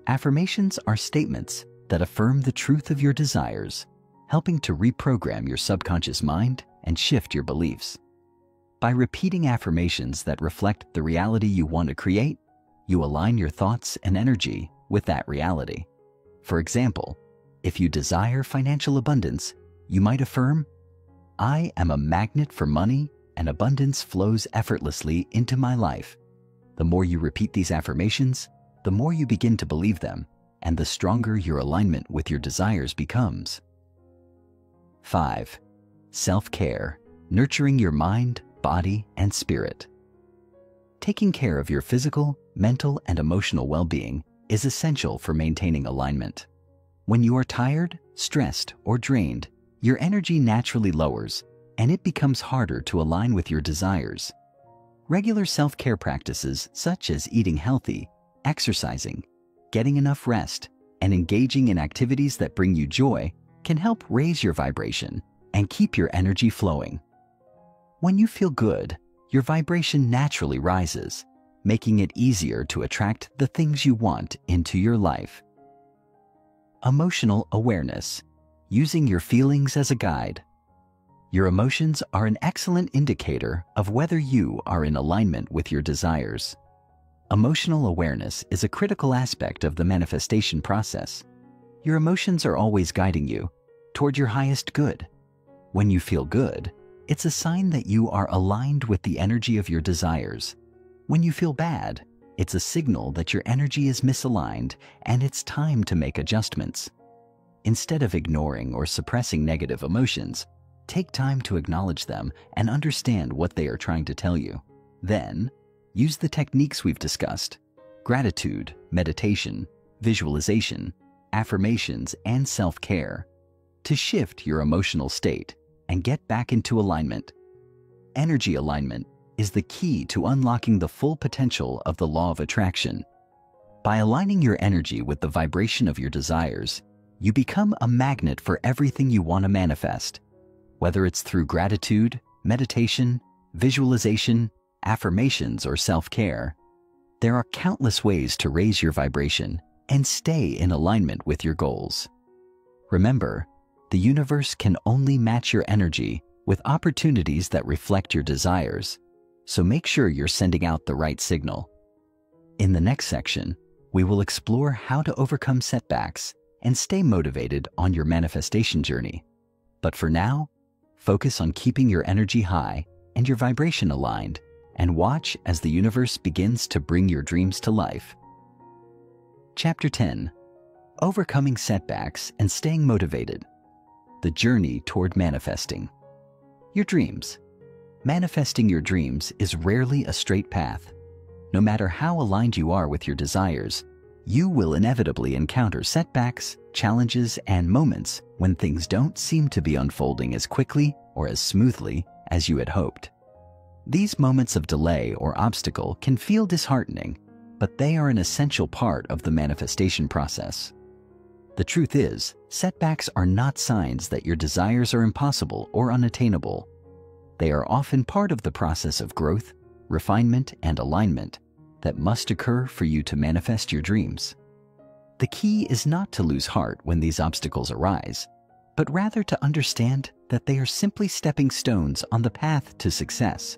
Speaker 1: Affirmations are statements that affirm the truth of your desires, helping to reprogram your subconscious mind and shift your beliefs. By repeating affirmations that reflect the reality you want to create, you align your thoughts and energy with that reality. For example, if you desire financial abundance, you might affirm, "I am a magnet for money and abundance flows effortlessly into my life." The more you repeat these affirmations, the more you begin to believe them, and the stronger your alignment with your desires becomes. 5. Self-care. Nurturing your mind, body, and spirit. Taking care of your physical, mental, and emotional well-being is essential for maintaining alignment. When you are tired, stressed, or drained, your energy naturally lowers, and it becomes harder to align with your desires. Regular self-care practices such as eating healthy, exercising, getting enough rest, and engaging in activities that bring you joy can help raise your vibration and keep your energy flowing. When you feel good, your vibration naturally rises, making it easier to attract the things you want into your life. Emotional awareness. Using your feelings as a guide. Your emotions are an excellent indicator of whether you are in alignment with your desires. Emotional awareness is a critical aspect of the manifestation process. Your emotions are always guiding you toward your highest good. When you feel good, it's a sign that you are aligned with the energy of your desires. When you feel bad, it's a signal that your energy is misaligned and it's time to make adjustments. Instead of ignoring or suppressing negative emotions, take time to acknowledge them and understand what they are trying to tell you. Then, use the techniques we've discussed: gratitude, meditation, visualization, affirmations, and self-care to shift your emotional state and get back into alignment. Energy alignment is the key to unlocking the full potential of the law of attraction. By aligning your energy with the vibration of your desires, you become a magnet for everything you want to manifest. Whether it's through gratitude, meditation, visualization, affirmations, or self-care, there are countless ways to raise your vibration and stay in alignment with your goals. Remember, the universe can only match your energy with opportunities that reflect your desires, so make sure you're sending out the right signal. In the next section, we will explore how to overcome setbacks and stay motivated on your manifestation journey. But for now, focus on keeping your energy high and your vibration aligned, and watch as the universe begins to bring your dreams to life. Chapter 10. Overcoming setbacks and staying motivated. The journey toward manifesting your dreams. Manifesting your dreams is rarely a straight path. No matter how aligned you are with your desires, you will inevitably encounter setbacks, challenges, and moments when things don't seem to be unfolding as quickly or as smoothly as you had hoped. These moments of delay or obstacle can feel disheartening, but they are an essential part of the manifestation process. The truth is, setbacks are not signs that your desires are impossible or unattainable. They are often part of the process of growth, refinement, and alignment that must occur for you to manifest your dreams. The key is not to lose heart when these obstacles arise, but rather to understand that they are simply stepping stones on the path to success.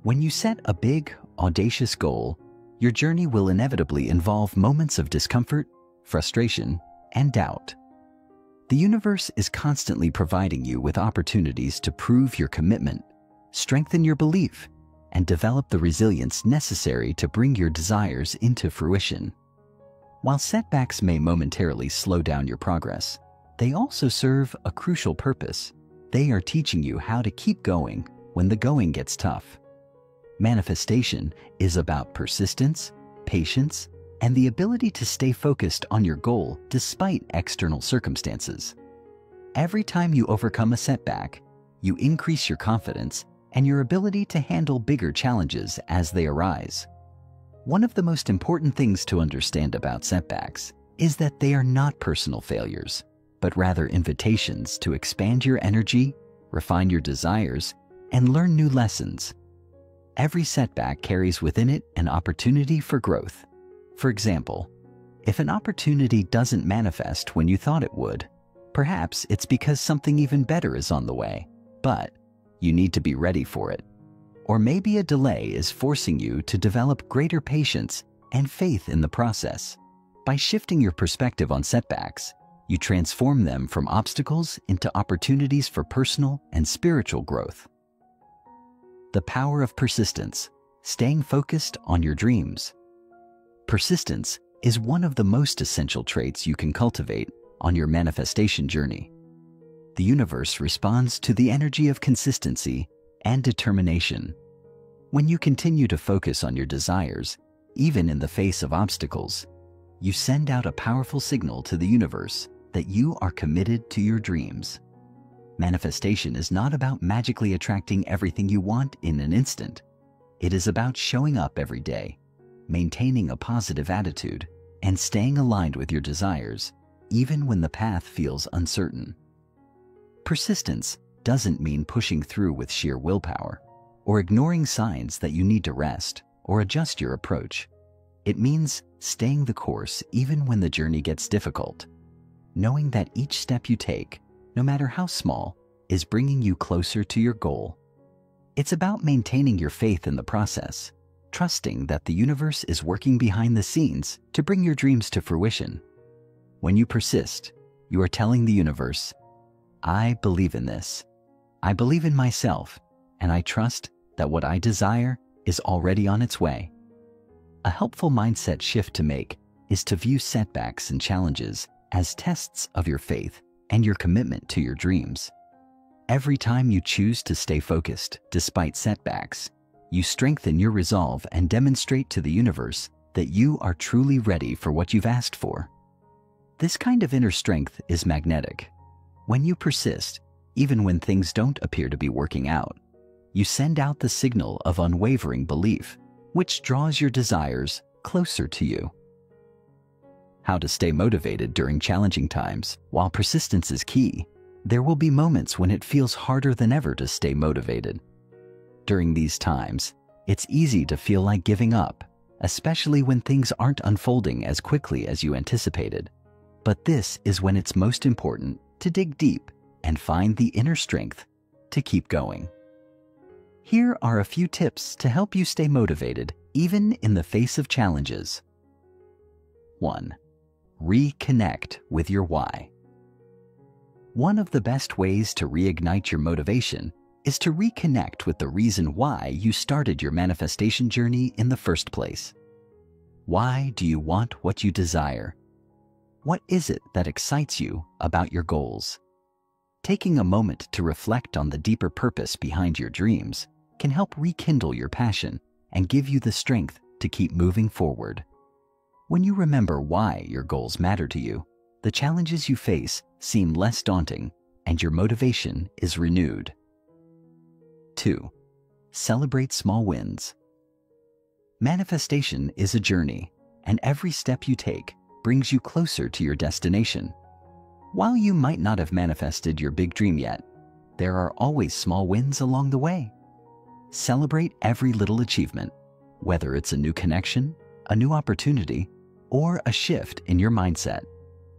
Speaker 1: When you set a big, audacious goal, your journey will inevitably involve moments of discomfort, frustration, and doubt. The universe is constantly providing you with opportunities to prove your commitment, strengthen your belief, and develop the resilience necessary to bring your desires into fruition. While setbacks may momentarily slow down your progress, they also serve a crucial purpose. They are teaching you how to keep going when the going gets tough. Manifestation is about persistence, patience, and the ability to stay focused on your goal despite external circumstances. Every time you overcome a setback, you increase your confidence and your ability to handle bigger challenges as they arise. One of the most important things to understand about setbacks is that they are not personal failures, but rather invitations to expand your energy, refine your desires, and learn new lessons. Every setback carries within it an opportunity for growth. For example, if an opportunity doesn't manifest when you thought it would, perhaps it's because something even better is on the way, but you need to be ready for it. Or maybe a delay is forcing you to develop greater patience and faith in the process. By shifting your perspective on setbacks, you transform them from obstacles into opportunities for personal and spiritual growth. The power of persistence, staying focused on your dreams. Persistence is one of the most essential traits you can cultivate on your manifestation journey. The universe responds to the energy of consistency and determination. When you continue to focus on your desires, even in the face of obstacles, you send out a powerful signal to the universe that you are committed to your dreams. Manifestation is not about magically attracting everything you want in an instant. It is about showing up every day, maintaining a positive attitude, and staying aligned with your desires, even when the path feels uncertain. Persistence doesn't mean pushing through with sheer willpower or ignoring signs that you need to rest or adjust your approach. It means staying the course even when the journey gets difficult, knowing that each step you take, no matter how small, is bringing you closer to your goal. It's about maintaining your faith in the process, trusting that the universe is working behind the scenes to bring your dreams to fruition. When you persist, you are telling the universe, "I believe in this. I believe in myself, and I trust that what I desire is already on its way." A helpful mindset shift to make is to view setbacks and challenges as tests of your faith and your commitment to your dreams. Every time you choose to stay focused despite setbacks, you strengthen your resolve and demonstrate to the universe that you are truly ready for what you've asked for. This kind of inner strength is magnetic. When you persist, even when things don't appear to be working out, you send out the signal of unwavering belief, which draws your desires closer to you. How to stay motivated during challenging times. While persistence is key, there will be moments when it feels harder than ever to stay motivated. During these times, it's easy to feel like giving up, especially when things aren't unfolding as quickly as you anticipated. But this is when it's most important to dig deep and find the inner strength to keep going. Here are a few tips to help you stay motivated even in the face of challenges. 1. Reconnect with your why. One of the best ways to reignite your motivation is to reconnect with the reason why you started your manifestation journey in the first place. Why do you want what you desire? What is it that excites you about your goals? Taking a moment to reflect on the deeper purpose behind your dreams can help rekindle your passion and give you the strength to keep moving forward. When you remember why your goals matter to you, the challenges you face seem less daunting and your motivation is renewed. 2. Celebrate small wins. Manifestation is a journey, and every step you take brings you closer to your destination. While you might not have manifested your big dream yet, there are always small wins along the way. Celebrate every little achievement, whether it's a new connection, a new opportunity, or a shift in your mindset.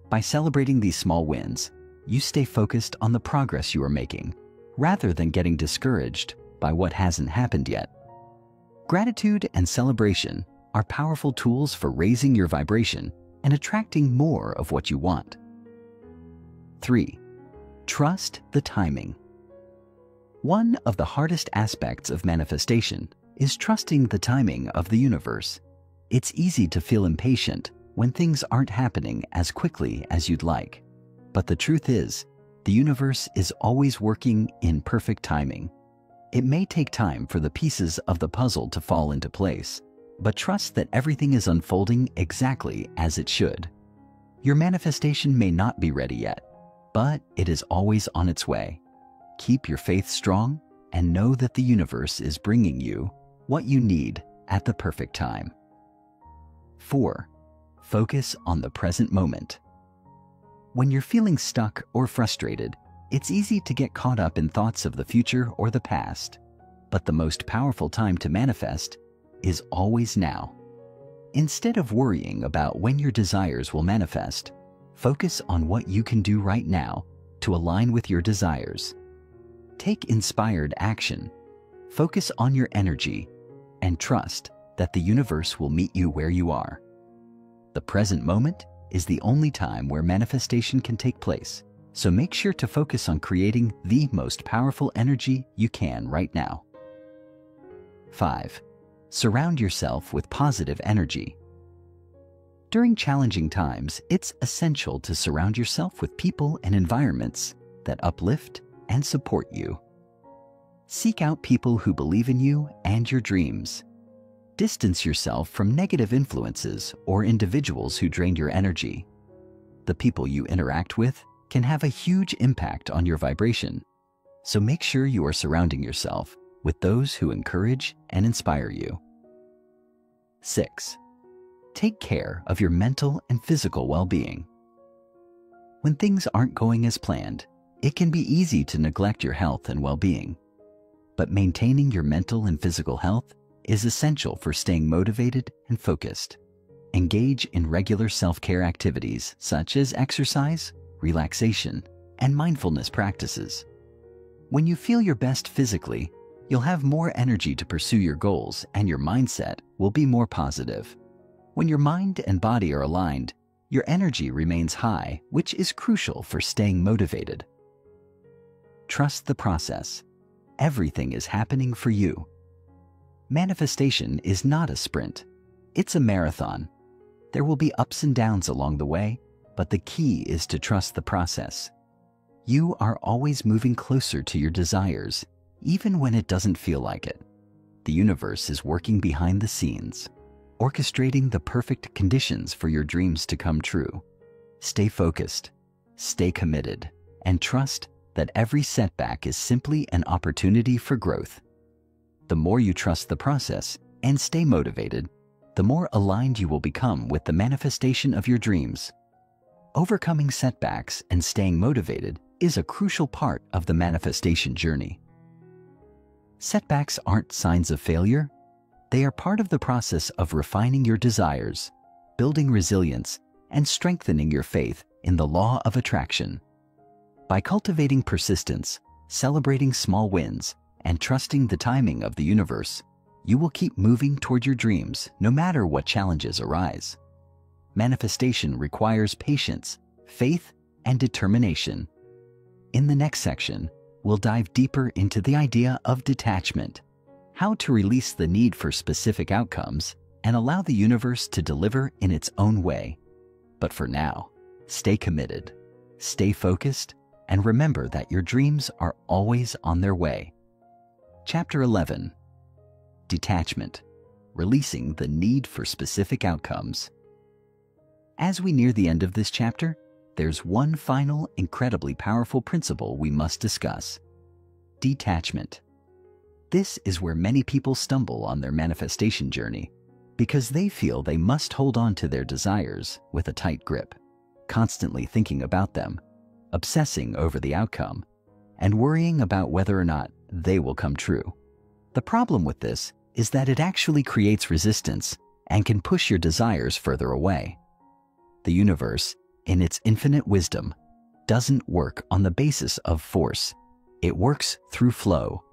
Speaker 1: By celebrating these small wins, you stay focused on the progress you are making, rather than getting discouraged by what hasn't happened yet. Gratitude and celebration are powerful tools for raising your vibration and attracting more of what you want. 3. Trust the timing. One of the hardest aspects of manifestation is trusting the timing of the universe. It's easy to feel impatient when things aren't happening as quickly as you'd like. But the truth is, the universe is always working in perfect timing. It may take time for the pieces of the puzzle to fall into place, but trust that everything is unfolding exactly as it should. Your manifestation may not be ready yet, but it is always on its way. Keep your faith strong and know that the universe is bringing you what you need at the perfect time. 4. Focus on the present moment. When you're feeling stuck or frustrated, it's easy to get caught up in thoughts of the future or the past. But the most powerful time to manifest is always now. Instead of worrying about when your desires will manifest, focus on what you can do right now to align with your desires. Take inspired action, focus on your energy, and trust that the universe will meet you where you are. The present moment is the only time where manifestation can take place, so make sure to focus on creating the most powerful energy you can right now. 5. Surround yourself with positive energy. During challenging times, it's essential to surround yourself with people and environments that uplift and support you. Seek out people who believe in you and your dreams. Distance yourself from negative influences or individuals who drain your energy. The people you interact with can have a huge impact on your vibration, so make sure you are surrounding yourself with those who encourage and inspire you. 6. Take care of your mental and physical well-being. When things aren't going as planned, it can be easy to neglect your health and well-being. But maintaining your mental and physical health is essential for staying motivated and focused. Engage in regular self-care activities such as exercise, relaxation, and mindfulness practices. When you feel your best physically, you'll have more energy to pursue your goals and your mindset will be more positive. When your mind and body are aligned, your energy remains high, which is crucial for staying motivated. Trust the process. Everything is happening for you. Manifestation is not a sprint. It's a marathon. There will be ups and downs along the way, but the key is to trust the process. You are always moving closer to your desires, even when it doesn't feel like it. The universe is working behind the scenes, orchestrating the perfect conditions for your dreams to come true. Stay focused, stay committed, and trust that every setback is simply an opportunity for growth. The more you trust the process and stay motivated, the more aligned you will become with the manifestation of your dreams. Overcoming setbacks and staying motivated is a crucial part of the manifestation journey. Setbacks aren't signs of failure. They are part of the process of refining your desires, building resilience, and strengthening your faith in the law of attraction. By cultivating persistence, celebrating small wins, and trusting the timing of the universe, you will keep moving toward your dreams no matter what challenges arise. Manifestation requires patience, faith, and determination. In the next section, we'll dive deeper into the idea of detachment, how to release the need for specific outcomes and allow the universe to deliver in its own way. But for now, stay committed, stay focused, and remember that your dreams are always on their way. Chapter 11. Detachment, releasing the need for specific outcomes. As we near the end of this chapter, there's one final, incredibly powerful principle we must discuss: detachment. This is where many people stumble on their manifestation journey because they feel they must hold on to their desires with a tight grip, constantly thinking about them, obsessing over the outcome, and worrying about whether or not they will come true. The problem with this is that it actually creates resistance and can push your desires further away. The universe, in its infinite wisdom, doesn't work on the basis of force. It works through flow.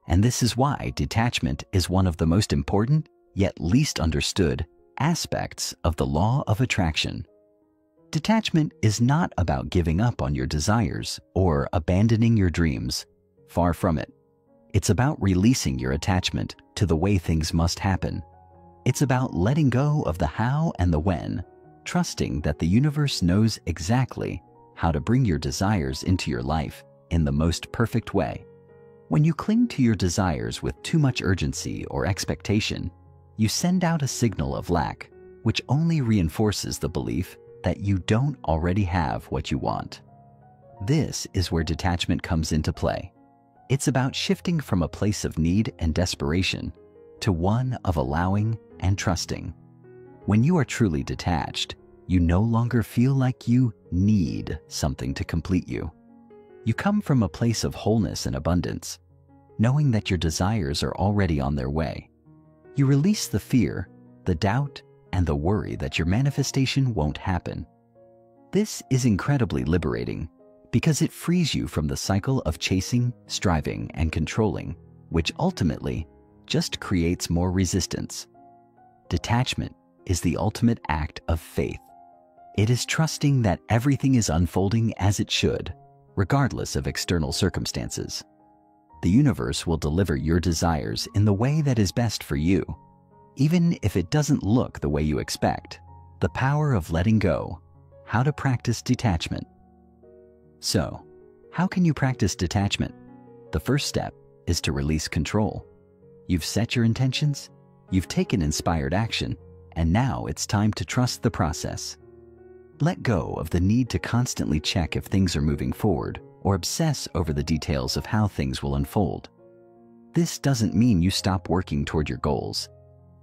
Speaker 1: And this is why detachment is one of the most important, yet least understood, aspects of the law of attraction. Detachment is not about giving up on your desires or abandoning your dreams. Far from it. It's about releasing your attachment to the way things must happen. It's about letting go of the how and the when, trusting that the universe knows exactly how to bring your desires into your life in the most perfect way. When you cling to your desires with too much urgency or expectation, you send out a signal of lack, which only reinforces the belief that you don't already have what you want. This is where detachment comes into play. It's about shifting from a place of need and desperation to one of allowing and trusting. When you are truly detached, you no longer feel like you need something to complete you. You come from a place of wholeness and abundance, knowing that your desires are already on their way. You release the fear, the doubt, and the worry that your manifestation won't happen. This is incredibly liberating because it frees you from the cycle of chasing, striving, and controlling, which ultimately just creates more resistance. Detachment is the ultimate act of faith. It is trusting that everything is unfolding as it should, regardless of external circumstances. The universe will deliver your desires in the way that is best for you, even if it doesn't look the way you expect. The power of letting go. How to practice detachment. So, how can you practice detachment? The first step is to release control. You've set your intentions, you've taken inspired action, and now it's time to trust the process. Let go of the need to constantly check if things are moving forward or obsess over the details of how things will unfold. This doesn't mean you stop working toward your goals.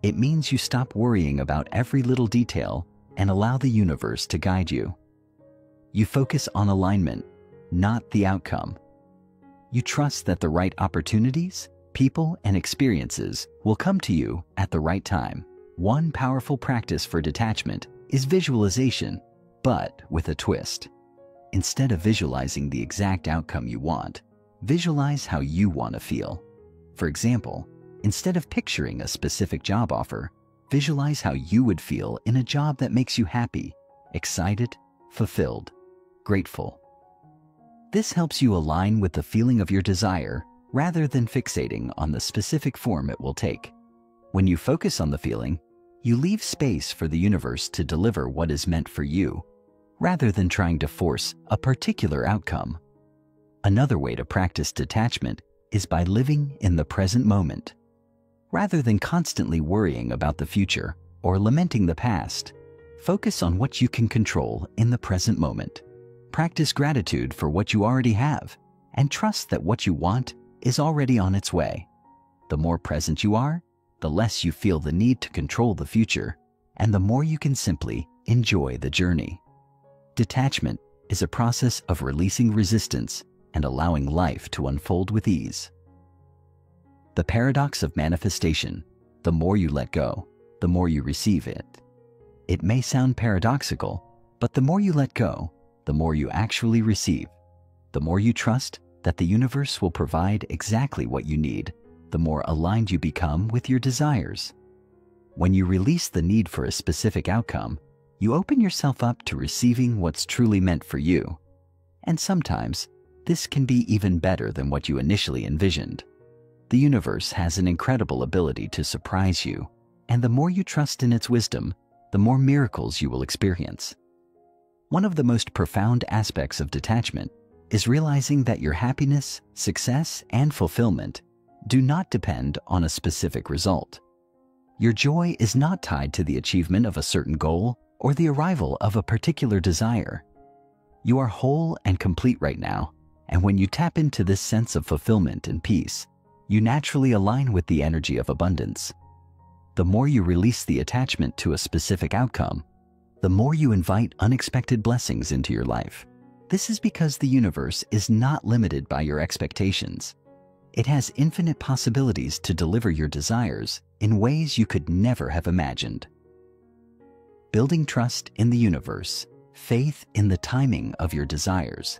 Speaker 1: It means you stop worrying about every little detail and allow the universe to guide you. You focus on alignment, not the outcome. You trust that the right opportunities, people, and experiences will come to you at the right time. One powerful practice for detachment is visualization, but with a twist. Instead of visualizing the exact outcome you want, visualize how you want to feel. For example, instead of picturing a specific job offer, visualize how you would feel in a job that makes you happy, excited, fulfilled, grateful. This helps you align with the feeling of your desire rather than fixating on the specific form it will take. When you focus on the feeling, you leave space for the universe to deliver what is meant for you, rather than trying to force a particular outcome. Another way to practice detachment is by living in the present moment. Rather than constantly worrying about the future or lamenting the past, focus on what you can control in the present moment. Practice gratitude for what you already have and trust that what you want is already on its way. The more present you are, the less you feel the need to control the future, and the more you can simply enjoy the journey. Detachment is a process of releasing resistance and allowing life to unfold with ease. The paradox of manifestation: the more you let go, the more you receive it. It may sound paradoxical, but the more you let go, the more you actually receive. The more you trust that the universe will provide exactly what you need, the more aligned you become with your desires. When you release the need for a specific outcome, you open yourself up to receiving what's truly meant for you. And sometimes, this can be even better than what you initially envisioned. The universe has an incredible ability to surprise you, and the more you trust in its wisdom, the more miracles you will experience. One of the most profound aspects of detachment is realizing that your happiness, success, and fulfillment do not depend on a specific result. Your joy is not tied to the achievement of a certain goal or the arrival of a particular desire. You are whole and complete right now, and when you tap into this sense of fulfillment and peace, you naturally align with the energy of abundance. The more you release the attachment to a specific outcome, the more you invite unexpected blessings into your life. This is because the universe is not limited by your expectations. It has infinite possibilities to deliver your desires in ways you could never have imagined. Building trust in the universe, faith in the timing of your desires.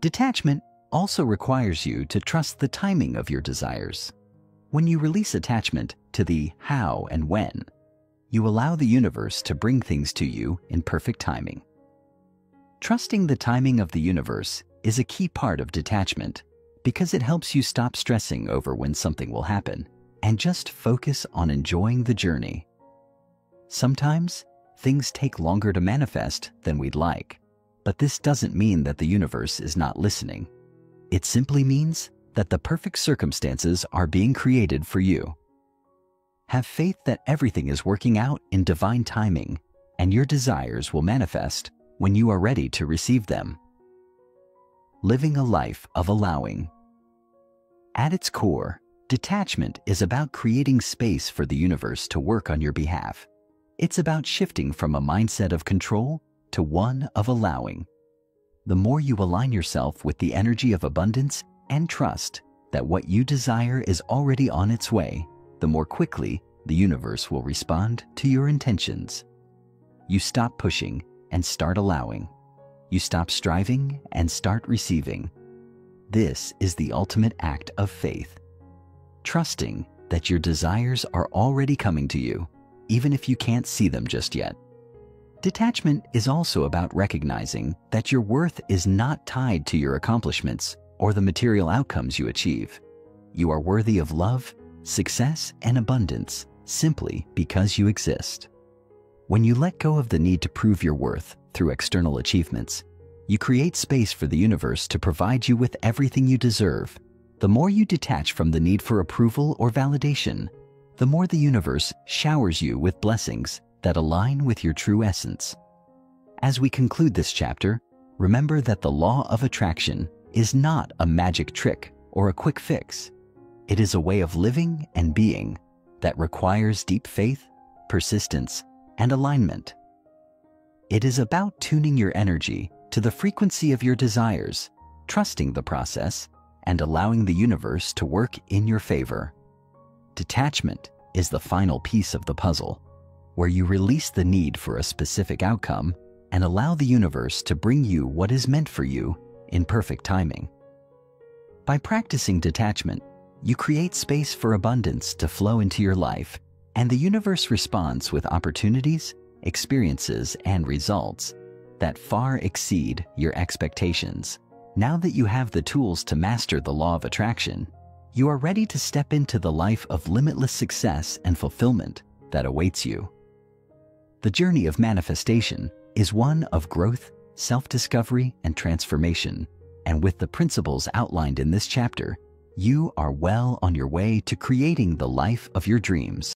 Speaker 1: Detachment also requires you to trust the timing of your desires. When you release attachment to the how and when, you allow the universe to bring things to you in perfect timing. Trusting the timing of the universe is a key part of detachment because it helps you stop stressing over when something will happen and just focus on enjoying the journey. Sometimes, things take longer to manifest than we'd like, but this doesn't mean that the universe is not listening. It simply means that the perfect circumstances are being created for you. Have faith that everything is working out in divine timing, and your desires will manifest when you are ready to receive them. Living a life of allowing. At its core, detachment is about creating space for the universe to work on your behalf. It's about shifting from a mindset of control to one of allowing. The more you align yourself with the energy of abundance and trust that what you desire is already on its way, the more quickly the universe will respond to your intentions. You stop pushing and start allowing. You stop striving and start receiving. This is the ultimate act of faith. Trusting that your desires are already coming to you, even if you can't see them just yet. Detachment is also about recognizing that your worth is not tied to your accomplishments or the material outcomes you achieve. You are worthy of love, success, and abundance simply because you exist. When you let go of the need to prove your worth through external achievements, you create space for the universe to provide you with everything you deserve. The more you detach from the need for approval or validation, the more the universe showers you with blessings that align with your true essence. As we conclude this chapter, remember that the law of attraction is not a magic trick or a quick fix. It is a way of living and being that requires deep faith, persistence, and alignment. It is about tuning your energy to the frequency of your desires, trusting the process, and allowing the universe to work in your favor. Detachment is the final piece of the puzzle, where you release the need for a specific outcome and allow the universe to bring you what is meant for you in perfect timing. By practicing detachment, you create space for abundance to flow into your life, and the universe responds with opportunities, experiences, and results that far exceed your expectations. Now that you have the tools to master the law of attraction, you are ready to step into the life of limitless success and fulfillment that awaits you. The journey of manifestation is one of growth, self-discovery, and transformation, and with the principles outlined in this chapter, you are well on your way to creating the life of your dreams.